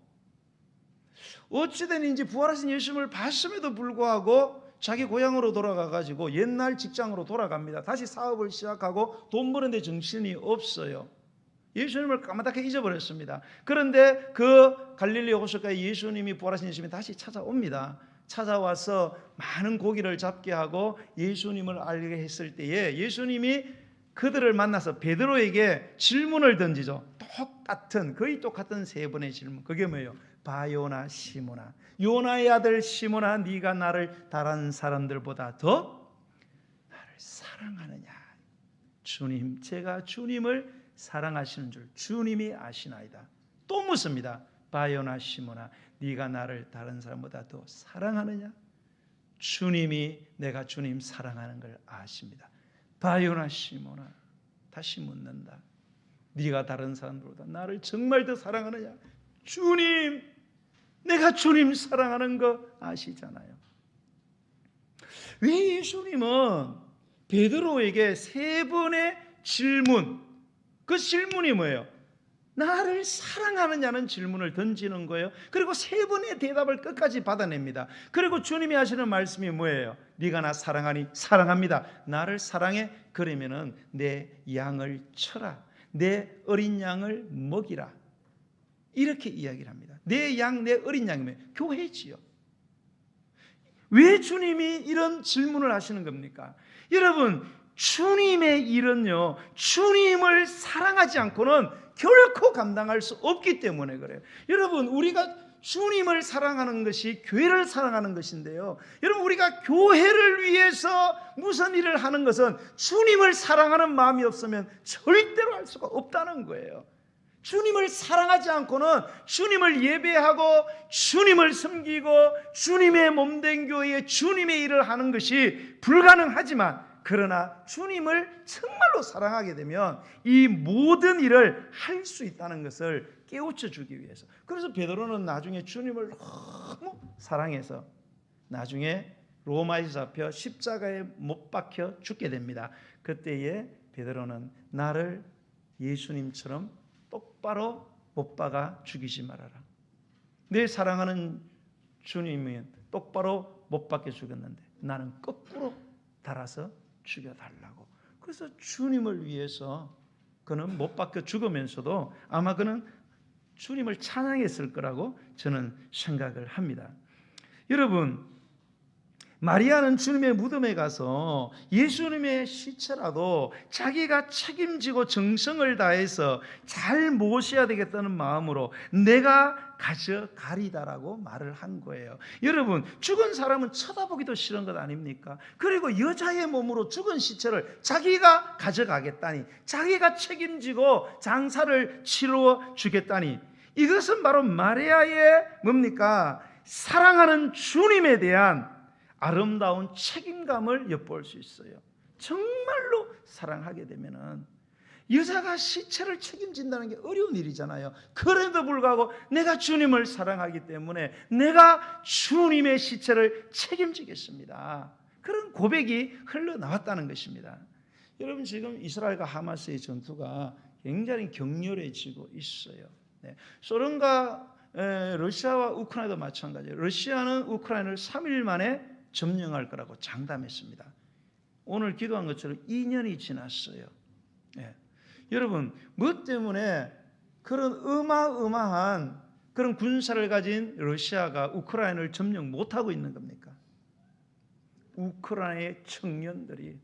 어찌된인지 부활하신 예수님을 봤음에도 불구하고 자기 고향으로 돌아가가지고 옛날 직장으로 돌아갑니다. 다시 사업을 시작하고 돈 버는데 정신이 없어요. 예수님을 까맣게 잊어버렸습니다. 그런데 그 갈릴리 호숫가에 예수님이 부활하신 예수님이 다시 찾아옵니다. 찾아와서 많은 고기를 잡게 하고 예수님을 알게 했을 때에 예수님이 그들을 만나서 베드로에게 질문을 던지죠. 거의 똑같은 3번의 질문. 그게 뭐예요? 바요나 시모나, 요나의 아들 시모나, 네가 나를 다른 사람들보다 더 나를 사랑하느냐? 주님, 제가 주님을 사랑하시는 줄 주님이 아시나이다. 또 묻습니다. 바요나 시모나, 네가 나를 다른 사람보다 더 사랑하느냐? 주님이 내가 주님 사랑하는 걸 아십니다. 바요나 시모나, 다시 묻는다. 네가 다른 사람들보다 나를 정말 더 사랑하느냐? 주님, 내가 주님 사랑하는 거 아시잖아요. 왜 예수님은 베드로에게 3번의 질문, 그 질문이 뭐예요? 나를 사랑하느냐는 질문을 던지는 거예요. 그리고 3번의 대답을 끝까지 받아냅니다. 그리고 주님이 하시는 말씀이 뭐예요? 네가 나 사랑하니? 사랑합니다. 나를 사랑해? 그러면은 내 양을 쳐라. 내 어린 양을 먹이라. 이렇게 이야기를 합니다. 내 양, 내 어린 양이면 교회지요. 왜 주님이 이런 질문을 하시는 겁니까? 여러분, 주님의 일은요, 주님을 사랑하지 않고는 결코 감당할 수 없기 때문에 그래요. 여러분, 우리가 주님을 사랑하는 것이 교회를 사랑하는 것인데요, 여러분, 우리가 교회를 위해서 무슨 일을 하는 것은 주님을 사랑하는 마음이 없으면 절대로 할 수가 없다는 거예요. 주님을 사랑하지 않고는 주님을 예배하고 주님을 섬기고 주님의 몸된 교회에 주님의 일을 하는 것이 불가능하지만, 그러나 주님을 정말로 사랑하게 되면 이 모든 일을 할 수 있다는 것을 깨우쳐 주기 위해서. 그래서 베드로는 나중에 주님을 너무 사랑해서 나중에 로마에서 잡혀 십자가에 못 박혀 죽게 됩니다. 그때에 베드로는 나를 예수님처럼 똑바로 못 박아 죽이지 말아라. 내 사랑하는 주님은 똑바로 못 박혀 죽였는데 나는 거꾸로 달아서 죽여달라고. 그래서 주님을 위해서 그는 못 박혀 죽으면서도 아마 그는 주님을 찬양했을 거라고 저는 생각을 합니다. 여러분, 마리아는 주님의 무덤에 가서 예수님의 시체라도 자기가 책임지고 정성을 다해서 잘 모셔야 되겠다는 마음으로 내가 가져가리다라고 말을 한 거예요. 여러분, 죽은 사람은 쳐다보기도 싫은 것 아닙니까? 그리고 여자의 몸으로 죽은 시체를 자기가 가져가겠다니, 자기가 책임지고 장사를 치러 주겠다니, 이것은 바로 마리아의 뭡니까? 사랑하는 주님에 대한 아름다운 책임감을 엿볼 수 있어요. 정말로 사랑하게 되면은 여자가 시체를 책임진다는 게 어려운 일이잖아요. 그래도 불구하고 내가 주님을 사랑하기 때문에 내가 주님의 시체를 책임지겠습니다. 그런 고백이 흘러나왔다는 것입니다. 여러분, 지금 이스라엘과 하마스의 전투가 굉장히 격렬해지고 있어요. 소련과 러시아와 우크라이나도 마찬가지예요. 러시아는 우크라이나를 3일 만에 점령할 거라고 장담했습니다. 오늘 기도한 것처럼 2년이 지났어요. 여러분, 뭐 때문에 그런 어마어마한 그런 군사를 가진 러시아가 우크라이나를 점령 못하고 있는 겁니까? 우크라이나의 청년들이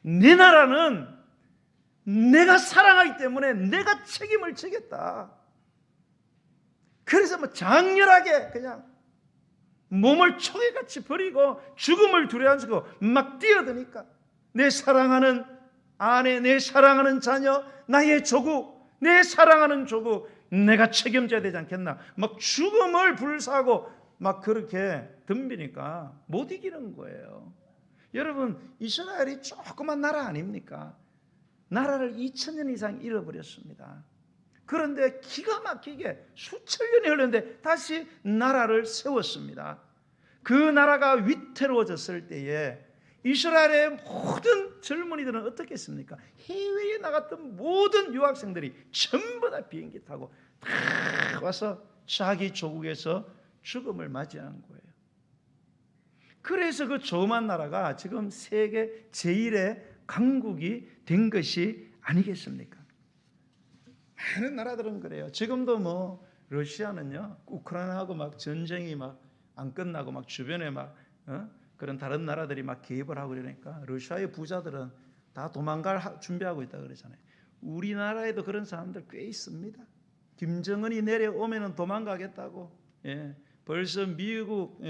내 나라는 내가 사랑하기 때문에 내가 책임을 지겠다. 그래서 뭐 장렬하게 그냥 몸을 총에같이 버리고 죽음을 두려워하고 막 뛰어드니까 내 사랑하는 아내, 내 사랑하는 자녀, 나의 조국, 내 사랑하는 조국 내가 책임져야 되지 않겠나. 막 죽음을 불사하고 막 그렇게 덤비니까 못 이기는 거예요. 여러분, 이스라엘이 조그만 나라 아닙니까? 나라를 2000년 이상 잃어버렸습니다. 그런데 기가 막히게 수천 년이 흘렀는데 다시 나라를 세웠습니다. 그 나라가 위태로워졌을 때에 이스라엘의 모든 젊은이들은 어떻게 했습니까? 해외에 나갔던 모든 유학생들이 전부 다 비행기 타고 다 와서 자기 조국에서 죽음을 맞이한 거예요. 그래서 그 조그만 나라가 지금 세계 제1의 강국이 된 것이 아니겠습니까? 많은 나라들은 그래요. 지금도 뭐 러시아는요, 우크라이나하고 막 전쟁이 막 안 끝나고 막 주변에 막 그런 다른 나라들이 막 개입을 하고 그러니까 러시아의 부자들은 다 도망갈 준비하고 있다 그러잖아요. 우리나라에도 그런 사람들 꽤 있습니다. 김정은이 내려오면은 도망가겠다고. 예, 벌써 미국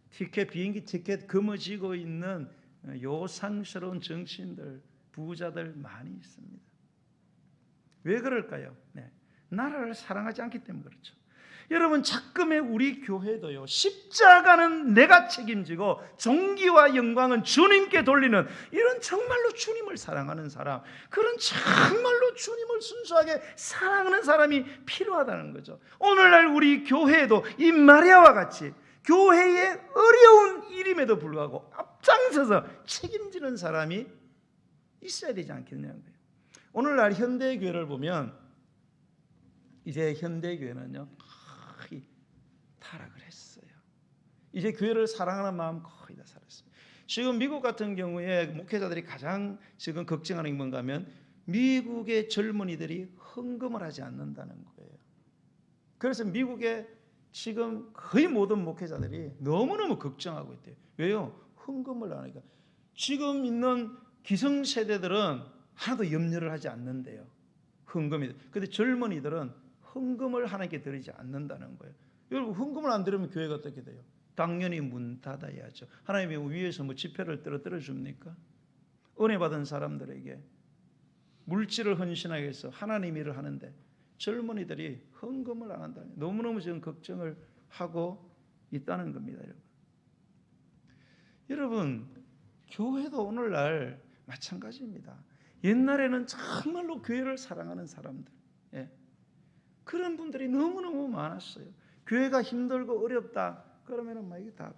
비행기 티켓 금어지고 있는 요상스러운 정치인들, 부자들 많이 있습니다. 왜 그럴까요? 나라를 사랑하지 않기 때문에 그렇죠. 여러분, 작금의 우리 교회도요, 십자가는 내가 책임지고 종기와 영광은 주님께 돌리는 이런 정말로 주님을 사랑하는 사람, 그런 정말로 주님을 순수하게 사랑하는 사람이 필요하다는 거죠. 오늘날 우리 교회에도 이 마리아와 같이 교회의 어려운 일임에도 불구하고 앞장서서 책임지는 사람이 있어야 되지 않겠냐는 거예요. 오늘날 현대교회를 보면 이제 현대교회는요 거의 타락을 했어요. 이제 교회를 사랑하는 마음 거의 다 사라졌습니다. 지금 미국 같은 경우에 목회자들이 가장 지금 걱정하는 게 뭔가 하면 미국의 젊은이들이 헌금을 하지 않는다는 거예요. 그래서 미국의 지금 거의 모든 목회자들이 너무너무 걱정하고 있대요. 왜요? 헌금을 안 하니까. 지금 있는 기성세대들은 하나도 염려를 하지 않는데요. 헌금이. 그런데 젊은이들은 헌금을 하나님께 드리지 않는다는 거예요. 여러분, 헌금을 안 드리면 교회가 어떻게 돼요? 당연히 문 닫아야죠. 하나님이 위에서 뭐 지폐를 떨어뜨려 줍니까? 은혜 받은 사람들에게 물질을 헌신하기 위해서 하나님 일을 하는데 젊은이들이 헌금을 안 한다니 너무너무 지금 걱정을 하고 있다는 겁니다. 여러분, 교회도 오늘날 마찬가지입니다. 옛날에는 정말로 교회를 사랑하는 사람들, 그런 분들이 너무너무 많았어요. 교회가 힘들고 어렵다 그러면은 막 이게 다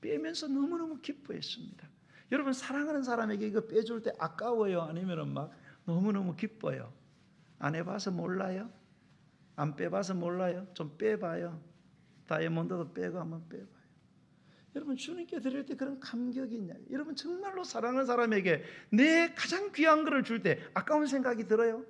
빼면서 너무너무 기뻐했습니다. 여러분, 사랑하는 사람에게 이거 빼줄 때 아까워요? 아니면은 막 너무너무 기뻐요? 안 해봐서 몰라요? 안 빼봐서 몰라요? 좀 빼봐요. 다이아몬드도 빼고 한번 빼봐요. 여러분, 주님께 드릴 때 그런 감격이 있냐? 여러분, 정말로 사랑하는 사람에게 내 가장 귀한 것을 줄 때 아까운 생각이 들어요?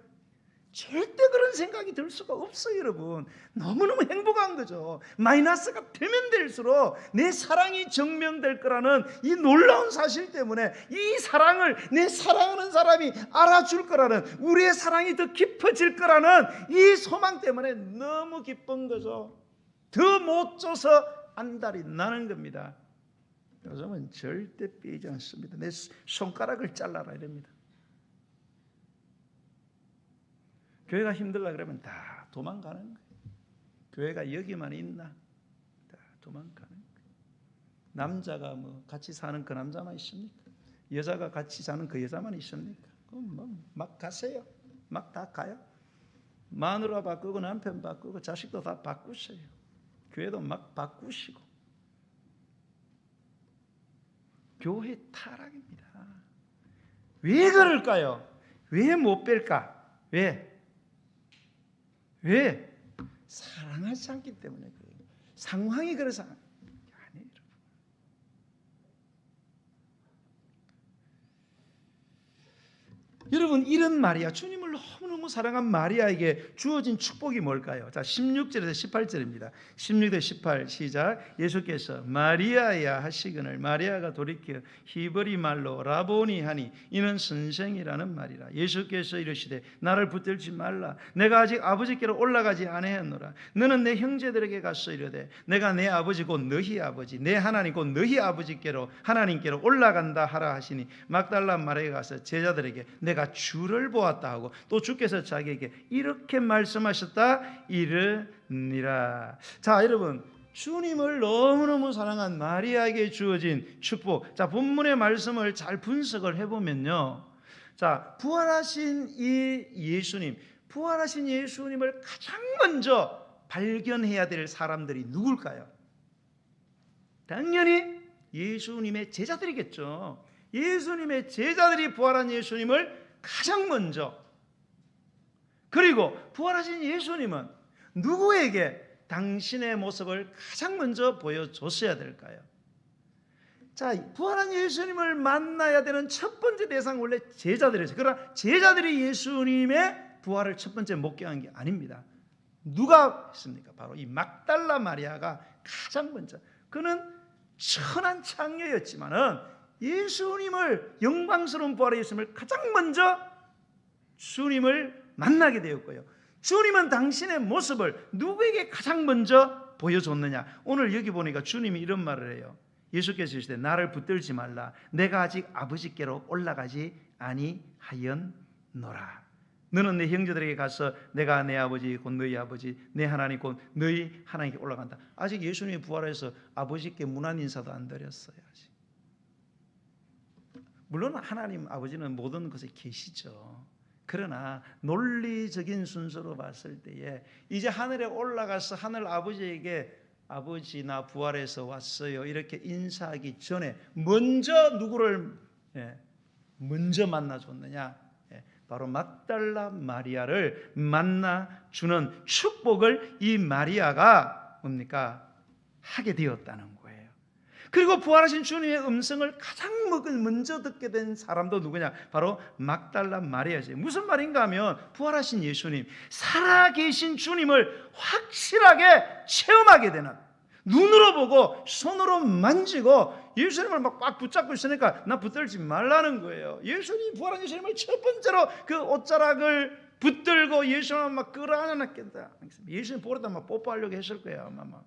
절대 그런 생각이 들 수가 없어요. 여러분, 너무너무 행복한 거죠. 마이너스가 되면 될수록 내 사랑이 증명될 거라는 이 놀라운 사실 때문에 이 사랑을 내 사랑하는 사람이 알아줄 거라는, 우리의 사랑이 더 깊어질 거라는 이 소망 때문에 너무 기쁜 거죠. 더 못 줘서 안달이 나는 겁니다. 요즘은 절대 빼지 않습니다. 내 손가락을 잘라라 이럽니다. 교회가 힘들다 그러면 다 도망가는 거예요. 교회가 여기만 있나? 다 도망가는 거예요. 남자가 뭐 같이 사는 그 남자만 있습니까? 여자가 같이 사는 그 여자만 있습니까? 그럼 뭐 막 가세요. 막 다 가요. 마누라 바꾸고 남편 바꾸고 자식도 다 바꾸세요. 교회도 막 바꾸시고. 교회 타락입니다. 왜 그럴까요? 왜 못 뺄까? 왜? 사랑하지 않기 때문에 그래요. 상황이 그래서 아니에요. 여러분, 이런 마리아, 주님을 너무너무 사랑한 마리아에게 주어진 축복이 뭘까요? 자, 16절에서 18절입니다. 16대 18 시작. 예수께서 마리아야 하시거늘 마리아가 돌이켜 히브리 말로 라보니 하니 이는 선생이라는 말이라. 예수께서 이르시되 나를 붙들지 말라. 내가 아직 아버지께로 올라가지 아니하노라. 너는 내 형제들에게 가서 이르되 내가 내 아버지 곧 너희 아버지 내 하나님 곧 너희 아버지께로 하나님께로 올라간다 하라 하시니 막달라 마리아가 가서 제자들에게 내가 주를 보았다 하고 또 주께서 자기에게 이렇게 말씀하셨다 이르니라. 자, 여러분, 주님을 너무너무 사랑한 마리아에게 주어진 축복. 자, 본문의 말씀을 잘 분석을 해보면요, 자, 부활하신 이 예수님, 부활하신 예수님을 가장 먼저 발견해야 될 사람들이 누굴까요? 당연히 예수님의 제자들이겠죠. 예수님의 제자들이 부활한 예수님을 가장 먼저, 그리고 부활하신 예수님은 누구에게 당신의 모습을 가장 먼저 보여줬어야 될까요? 자, 부활한 예수님을 만나야 되는 첫 번째 대상 원래 제자들이었어요. 그러나 제자들이 예수님의 부활을 첫 번째 목격한 게 아닙니다. 누가 했습니까? 바로 이 막달라 마리아가 가장 먼저. 그는 천한 창녀였지만은 예수님을, 영광스러운 부활의 예수님을 가장 먼저 주님을 만나게 되었고요, 주님은 당신의 모습을 누구에게 가장 먼저 보여줬느냐? 오늘 여기 보니까 주님이 이런 말을 해요. 예수께서 이르시되 나를 붙들지 말라. 내가 아직 아버지께로 올라가지 아니하였노라. 너는 내 형제들에게 가서 내가 내 아버지 곧 너희 아버지 내 하나님 곧 너희 하나님께 올라간다. 아직 예수님이 부활해서 아버지께 문안 인사도 안 드렸어요. 아직. 물론 하나님 아버지는 모든 것에 계시죠. 그러나 논리적인 순서로 봤을 때에 이제 하늘에 올라가서 하늘 아버지에게 아버지 나 부활해서 왔어요 이렇게 인사하기 전에 먼저 누구를 먼저 만나줬느냐? 바로 막달라 마리아를 만나주는 축복을 이 마리아가 뭡니까? 하게 되었다는 거예요. 그리고 부활하신 주님의 음성을 가장 먼저 듣게 된 사람도 누구냐? 바로 막달라 마리아죠. 무슨 말인가 하면 부활하신 예수님, 살아계신 주님을 확실하게 체험하게 되는, 눈으로 보고 손으로 만지고 예수님을 막 꽉 붙잡고 있으니까 나 붙들지 말라는 거예요. 예수님, 부활한 예수님을 첫 번째로 그 옷자락을 붙들고 예수님을 막 끌어안았겠다. 예수님 보려다 막 뽀뽀하려고 했을 거예요 아마 막.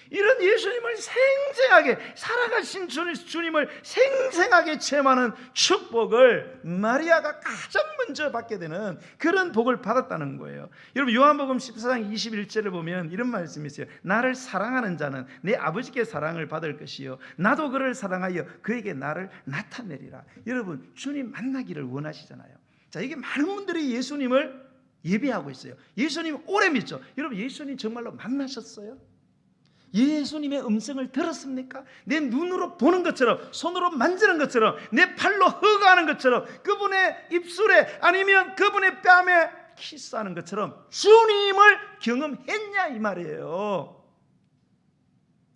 이런 예수님을 생생하게, 살아가신 주님을 생생하게 체험하는 축복을 마리아가 가장 먼저 받게 되는 그런 복을 받았다는 거예요. 여러분, 요한복음 14장 21절을 보면 이런 말씀이 있어요. 나를 사랑하는 자는 내 아버지께 사랑을 받을 것이요 나도 그를 사랑하여 그에게 나를 나타내리라. 여러분, 주님 만나기를 원하시잖아요. 자, 이게 많은 분들이 예수님을 예배하고 있어요. 예수님 오래 믿죠. 여러분, 예수님 정말로 만나셨어요? 예수님의 음성을 들었습니까? 내 눈으로 보는 것처럼, 손으로 만지는 것처럼, 내 팔로 허가하는 것처럼, 그분의 입술에 아니면 그분의 뺨에 키스하는 것처럼 주님을 경험했냐 이 말이에요.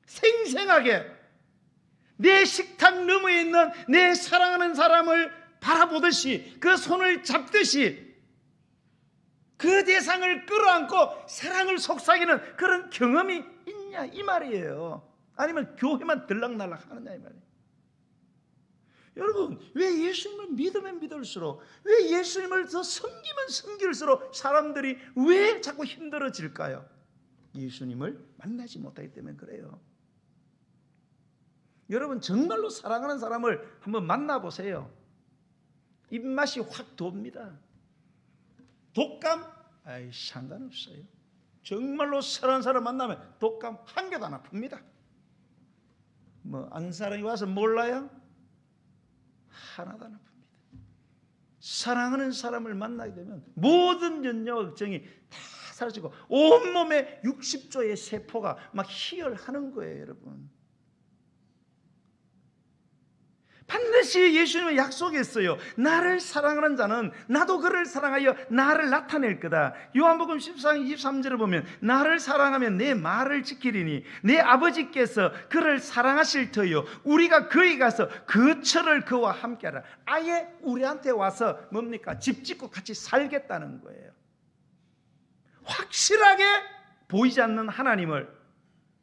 생생하게 내 식탁 너머에 있는 내 사랑하는 사람을 바라보듯이, 그 손을 잡듯이 그 대상을 끌어안고 사랑을 속삭이는 그런 경험이 있냐 이 말이에요. 아니면 교회만 들락날락 하느냐 이 말이에요. 여러분, 왜 예수님을 믿으면 믿을수록, 왜 예수님을 더 섬기면 섬길수록 사람들이 왜 자꾸 힘들어질까요? 예수님을 만나지 못하기 때문에 그래요. 여러분, 정말로 사랑하는 사람을 한번 만나보세요. 입맛이 확 돕니다. 독감? 아이, 상관없어요. 정말로 사랑하는 사람 만나면 독감 한 개도 안 아픕니다. 뭐 안 사랑이 와서 몰라요? 하나도 안 아픕니다. 사랑하는 사람을 만나게 되면 모든 염려와 걱정이 다 사라지고 온몸에 60조의 세포가 막 희열하는 거예요, 여러분. 반드시 예수님은 약속했어요. 나를 사랑하는 자는 나도 그를 사랑하여 나를 나타낼 거다. 요한복음 14장 23절을 보면 나를 사랑하면 내 말을 지키리니 내 아버지께서 그를 사랑하실 터요 우리가 그에 가서 그 철을 그와 함께하라. 아예 우리한테 와서 뭡니까? 집 짓고 같이 살겠다는 거예요. 확실하게 보이지 않는 하나님을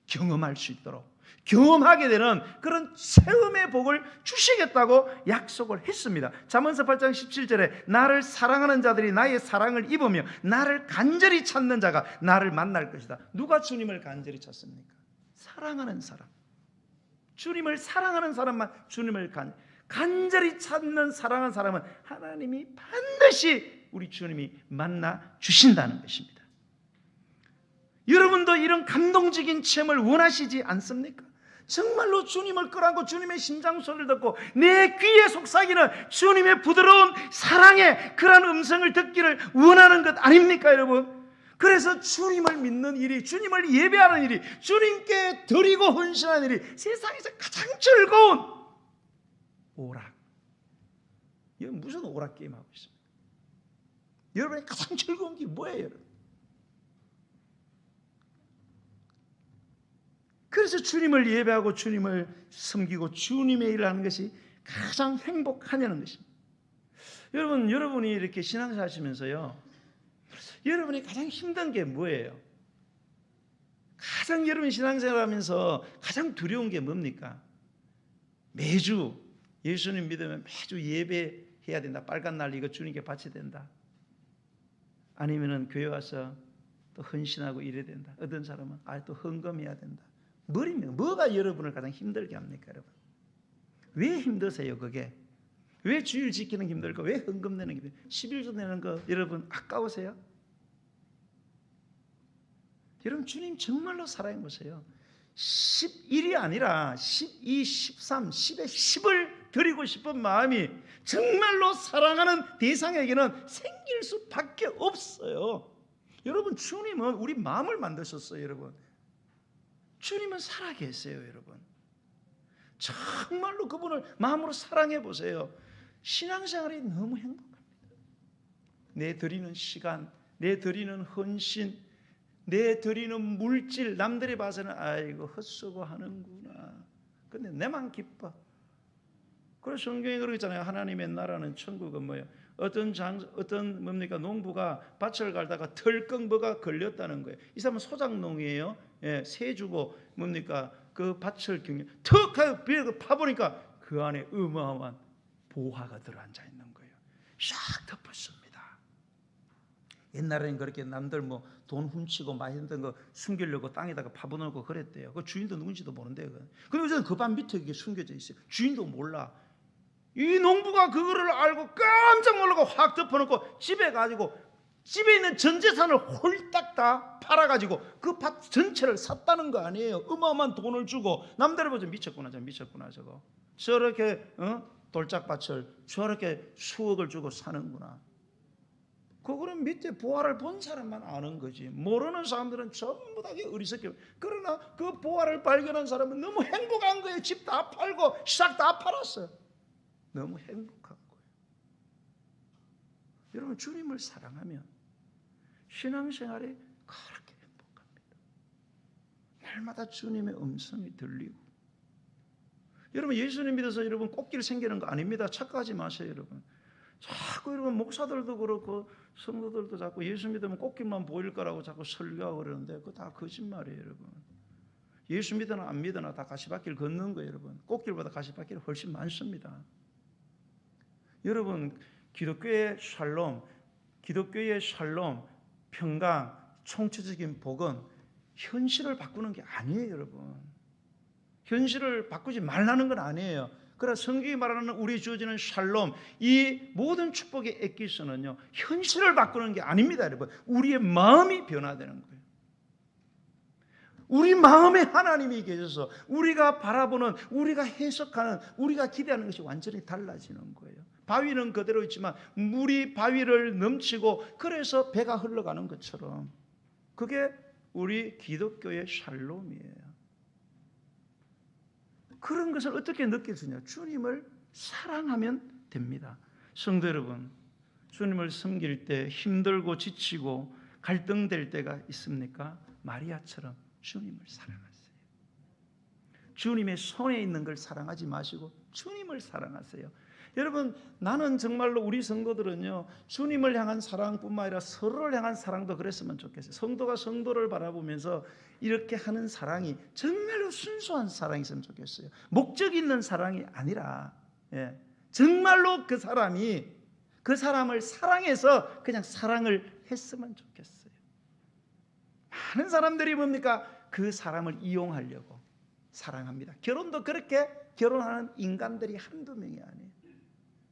경험할 수 있도록 경험하게 되는 그런 체험의 복을 주시겠다고 약속을 했습니다. 잠언서 8장 17절에 나를 사랑하는 자들이 나의 사랑을 입으며 나를 간절히 찾는 자가 나를 만날 것이다. 누가 주님을 간절히 찾습니까? 사랑하는 사람. 주님을 사랑하는 사람만 주님을 간절히 찾는 사랑하는 사람은 하나님이 반드시 우리 주님이 만나 주신다는 것입니다. 여러분도 이런 감동적인 체험을 원하시지 않습니까? 정말로 주님을 끌어안고 주님의 심장 소리를 듣고 내 귀에 속삭이는 주님의 부드러운 사랑의 그런 음성을 듣기를 원하는 것 아닙니까, 여러분? 그래서 주님을 믿는 일이, 주님을 예배하는 일이, 주님께 드리고 헌신하는 일이 세상에서 가장 즐거운 오락. 이건 무슨 오락 게임 하고 있습니까? 여러분의 가장 즐거운 게 뭐예요, 여러분? 그래서 주님을 예배하고 주님을 섬기고 주님의 일을 하는 것이 가장 행복하냐는 것입니다. 여러분, 여러분이 이렇게 신앙생활 하시면서요, 여러분이 가장 힘든 게 뭐예요? 가장 여러분이 신앙생활 하면서 가장 두려운 게 뭡니까? 매주 예수님 믿으면 매주 예배해야 된다. 빨간 날 이거 주님께 바쳐야 된다. 아니면은 교회 와서 또 헌신하고 이래야 된다. 어떤 사람은 또 헌금해야 된다. 뭐가 여러분을 가장 힘들게 합니까, 여러분? 왜 힘드세요, 그게? 왜 주일 지키는 게 힘들고, 왜 헌금 내는 게 힘들고, 11조 내는 거 여러분 아까우세요? 여러분, 주님 정말로 사랑해 보세요. 11이 아니라 12, 13, 10에 10을 드리고 싶은 마음이 정말로 사랑하는 대상에게는 생길 수밖에 없어요. 여러분, 주님은 우리 마음을 만드셨어요, 여러분. 주님은 살아계세요, 여러분. 정말로 그분을 마음으로 사랑해 보세요. 신앙생활이 너무 행복합니다. 내 드리는 시간, 내 드리는 헌신, 내 드리는 물질, 남들이 봐서는 아이고 헛수고 하는구나. 근데 내만 기뻐. 그래서 성경에 그러잖아요. 하나님의 나라는 천국은 뭐예요? 어떤 뭡니까? 농부가 밭을 갈다가 털컹 뭐가 걸렸다는 거예요. 이 사람은 소작농이에요. 예, 새 주고 뭡니까? 그 밭을 턱 하고 비를 파보니까 그 안에 어마어마한 보화가 들어앉아 있는 거예요. 샥 덮었습니다. 옛날에는 그렇게 남들 뭐 돈 훔치고 맛있는 거 숨기려고 땅에다가 파보놓고 그랬대요. 그 주인도 누군지도 모른대요. 근데 요새는 그 밭 밑에 이게 숨겨져 있어요. 주인도 몰라. 이 농부가 그거를 알고 깜짝 놀라고 확 덮어놓고 집에 가지고 집에 있는 전 재산을 홀딱 다 팔아가지고 그 밭 전체를 샀다는 거 아니에요. 어마어마한 돈을 주고 남들이 보자 미쳤구나 저거. 저렇게 돌짝밭을 저렇게 수억을 주고 사는구나. 그거는 밑에 보화를 본 사람만 아는 거지. 모르는 사람들은 전부 다 어리석게. 그러나 그 보화를 발견한 사람은 너무 행복한 거예요. 집 다 팔고 시작 다 팔았어요. 너무 행복한 거예요. 여러분, 주님을 사랑하면 신앙생활이 그렇게 행복합니다. 날마다 주님의 음성이 들리고. 여러분, 예수님 믿어서 여러분 꽃길 생기는 거 아닙니다. 착각하지 마세요, 여러분. 자꾸 여러분 목사들도 그렇고 성도들도 자꾸 예수 믿으면 꽃길만 보일 거라고 자꾸 설교하고 그러는데 그거 다 거짓말이에요, 여러분. 예수 믿으나 안 믿으나 다 가시밭길 걷는 거예요, 여러분. 꽃길보다 가시밭길이 훨씬 많습니다. 여러분, 기독교의 샬롬, 평강, 총체적인 복은 현실을 바꾸는 게 아니에요, 여러분. 현실을 바꾸지 말라는 건 아니에요. 그러나 성경이 말하는 우리 주어지는 샬롬, 이 모든 축복의 엑기스는요, 현실을 바꾸는 게 아닙니다, 여러분. 우리의 마음이 변화되는 거예요. 우리 마음에 하나님이 계셔서 우리가 바라보는, 우리가 해석하는, 우리가 기대하는 것이 완전히 달라지는 거예요. 바위는 그대로 있지만 물이 바위를 넘치고 그래서 배가 흘러가는 것처럼 그게 우리 기독교의 샬롬이에요. 그런 것을 어떻게 느낄 수 있냐? 주님을 사랑하면 됩니다. 성도 여러분, 주님을 섬길 때 힘들고 지치고 갈등될 때가 있습니까? 마리아처럼 주님을 사랑하세요. 주님의 손에 있는 걸 사랑하지 마시고 주님을 사랑하세요. 여러분, 나는 정말로 우리 성도들은요, 주님을 향한 사랑뿐만 아니라 서로를 향한 사랑도 그랬으면 좋겠어요. 성도가 성도를 바라보면서 이렇게 하는 사랑이 정말로 순수한 사랑이었으면 좋겠어요. 목적 있는 사랑이 아니라 정말로 그 사람이 그 사람을 사랑해서 그냥 사랑을 했으면 좋겠어요. 많은 사람들이 뭡니까? 그 사람을 이용하려고 사랑합니다. 결혼도 그렇게 결혼하는 인간들이 한두 명이 아니에요.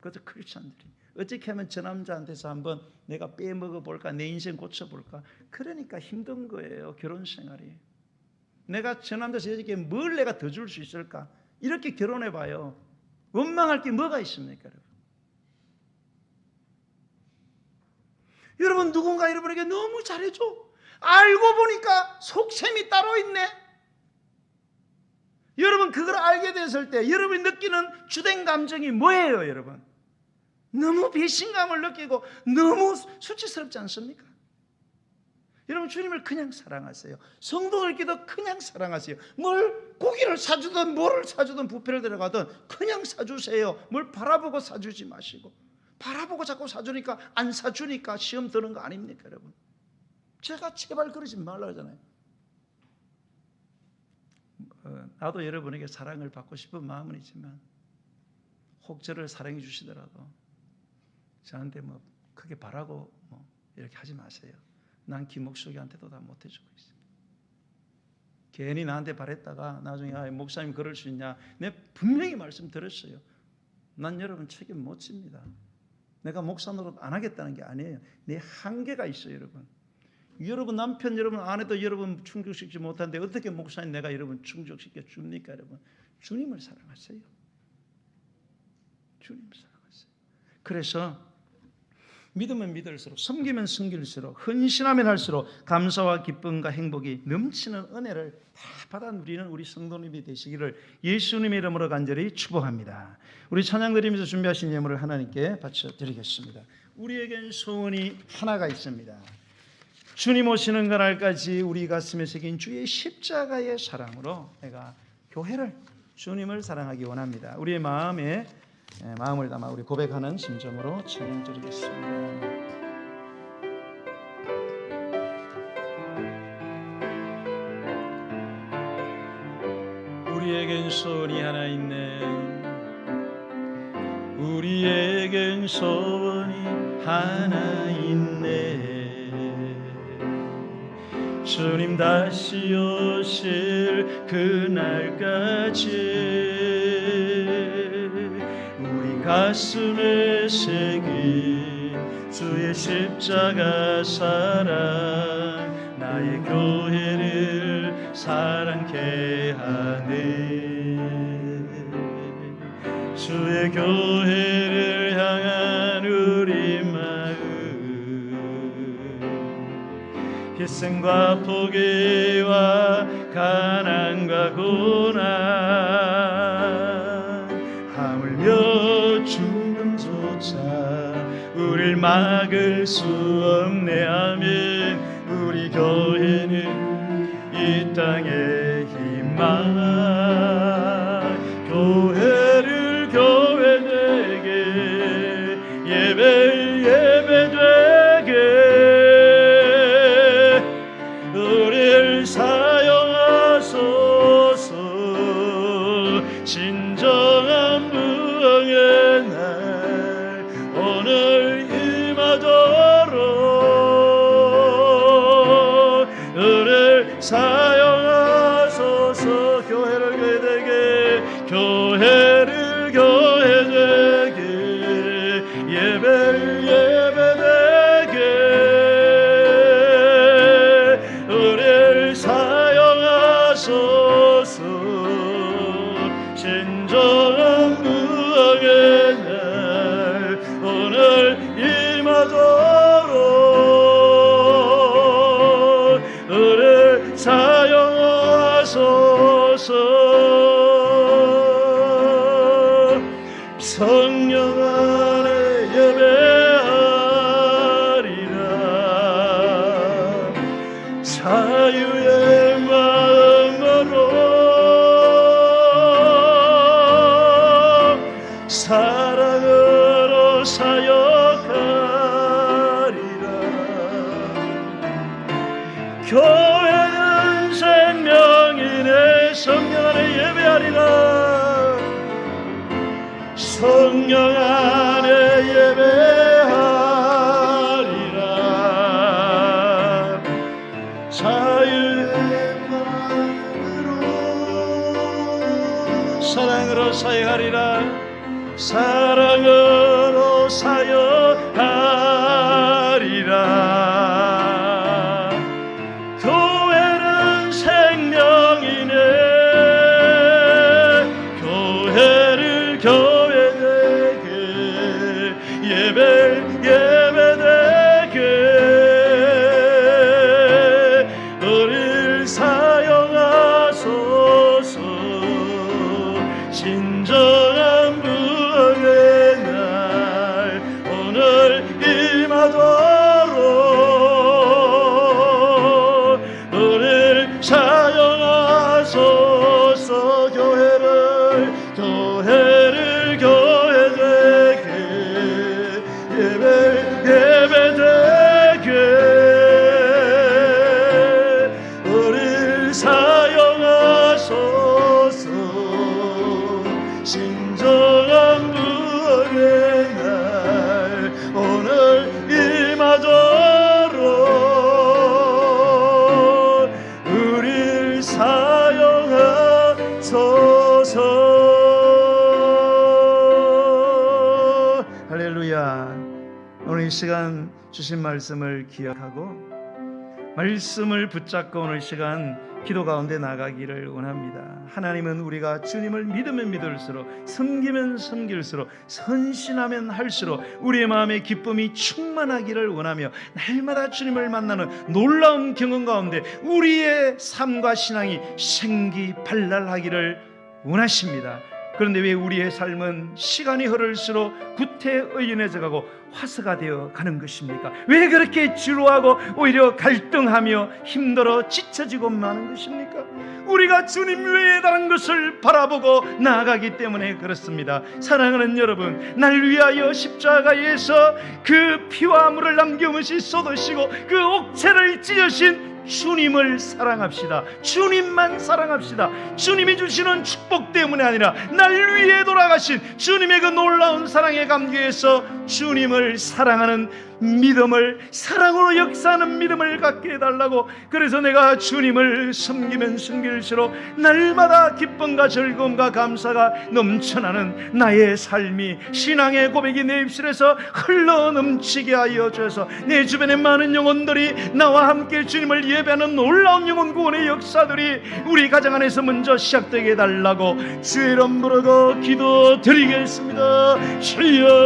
그것도 크리스천들이 어떻게 하면 저 남자한테서 한번 내가 빼먹어 볼까, 내 인생 고쳐볼까. 그러니까 힘든 거예요, 결혼 생활이. 내가 저 남자에서 여자에게 뭘 내가 더 줄 수 있을까, 이렇게 결혼해봐요. 원망할 게 뭐가 있습니까, 여러분? 여러분, 누군가 여러분에게 너무 잘해줘. 알고 보니까 속셈이 따로 있네. 여러분, 그걸 알게 됐을 때 여러분이 느끼는 주된 감정이 뭐예요, 여러분? 너무 배신감을 느끼고 너무 수치스럽지 않습니까? 여러분, 주님을 그냥 사랑하세요. 성도들끼리도 그냥 사랑하세요. 뭘 고기를 사주든 뭐를 사주든 뷔페를 들어가든 그냥 사주세요. 뭘 바라보고 사주지 마시고. 바라보고 자꾸 사주니까 안 사주니까 시험 드는 거 아닙니까, 여러분? 제가 제발 그러지 말라 하잖아요. 나도 여러분에게 사랑을 받고 싶은 마음은 있지만 혹 저를 사랑해 주시더라도 저한테 뭐 크게 바라고 뭐 이렇게 하지 마세요. 난 김목숙이한테도 다 못해주고 있어요. 괜히 나한테 바랬다가 나중에 목사님 그럴 수 있냐, 내가 분명히 말씀드렸어요. 난 여러분 책임 못 집니다. 내가 목사 노릇 안 하겠다는 게 아니에요. 내 한계가 있어요, 여러분. 여러분 남편, 여러분 아내도 여러분 충족시키지 못하는데 어떻게 목사님 내가 여러분 충족시켜 줍니까, 여러분? 주님을 사랑하세요. 주님을 사랑하세요. 그래서 믿으면 믿을수록, 섬기면 섬길수록, 헌신하면 할수록 감사와 기쁨과 행복이 넘치는 은혜를 다 받아 누리는 우리 성도님이 되시기를 예수님의 이름으로 간절히 축복합니다. 우리 찬양 드리면서 준비하신 예물을 하나님께 바쳐드리겠습니다. 우리에겐 소원이 하나가 있습니다. 주님 오시는 그날까지 우리 가슴에 새긴 주의 십자가의 사랑으로 내가 교회를, 주님을 사랑하기 원합니다. 우리의 마음을 담아 우리 고백하는 심정으로 찬양 드리겠습니다. 우리에겐 소원이 하나 있네. 우리에겐 소원이 하나 있네. 주님 다시 오실 그날까지 우리 가슴에 새긴 주의 십자가 사랑, 나의 교회를 사랑케 하네. 주의 교회를 향한 우리 마음, 희생과 포기와 가난과 고난, 하물며 죽음조차 우릴 막을 수 없네. 아멘. 우리 교회는 이 땅의 희망, 교회를 교회되게, 예배되게 우리를 사용하소서. 진정한 부흥의 날 오늘 임하도록 우리를 사용하소서. 교회를 교회되게, 교회를 교회되게, 예배되게 우리를 사용하소서. 진정한 부흥의 날 오늘 임하도록 우리를 사용하소서. 예배하리라. 성령 안에 예배하리라. 자유의 마음으로 사랑으로 사역하리라. 사랑으로 사역하리라. 교회는 생명이네. 교회를 교회되게 예배되게 우리를 사용하소서. 진정한 부흥의 날 오늘 임하도록 우리를 사용하소서. 교회를 교회되게 예배되게 우리를 사용하소서. 진정한 부흥의 날 오늘 임하도록 우리를 사용하소서. 할렐루야. 오늘 이 시간 주신 말씀을 기억하고 말씀을 붙잡고 오늘 시간 기도 가운데 나가기를 원합니다. 하나님은 우리가 주님을 믿으면 믿을수록, 섬기면 섬길수록, 선신하면 할수록 우리의 마음에 기쁨이 충만하기를 원하며 날마다 주님을 만나는 놀라운 경험 가운데 우리의 삶과 신앙이 생기발랄하기를 원하십니다. 그런데 왜 우리의 삶은 시간이 흐를수록 구태의연해져 가고 화서가 되어 가는 것입니까? 왜 그렇게 지루하고 오히려 갈등하며 힘들어 지쳐지고 마는 것입니까? 우리가 주님 외에 다른 것을 바라보고 나아가기 때문에 그렇습니다. 사랑하는 여러분, 날 위하여 십자가에서 그 피와 물을 남김없이 쏟으시고 그 옥체를 찢으신 주님을 사랑합시다. 주님만 사랑합시다. 주님이 주시는 축복 때문에 아니라 날 위해 돌아가신 주님의 그 놀라운 사랑에 감격해서 주님을 사랑하는 믿음을, 사랑으로 역사하는 믿음을 갖게 해달라고. 그래서 내가 주님을 섬기면 섬길수록 날마다 기쁨과 즐거움과 감사가 넘쳐나는 나의 삶이, 신앙의 고백이 내 입술에서 흘러 넘치게 하여 주셔서 내 주변의 많은 영혼들이 나와 함께 주님을 예배하는 놀라운 영혼 구원의 역사들이 우리 가정 안에서 먼저 시작되게 해달라고 주의 이름 부르고 기도드리겠습니다. 주여.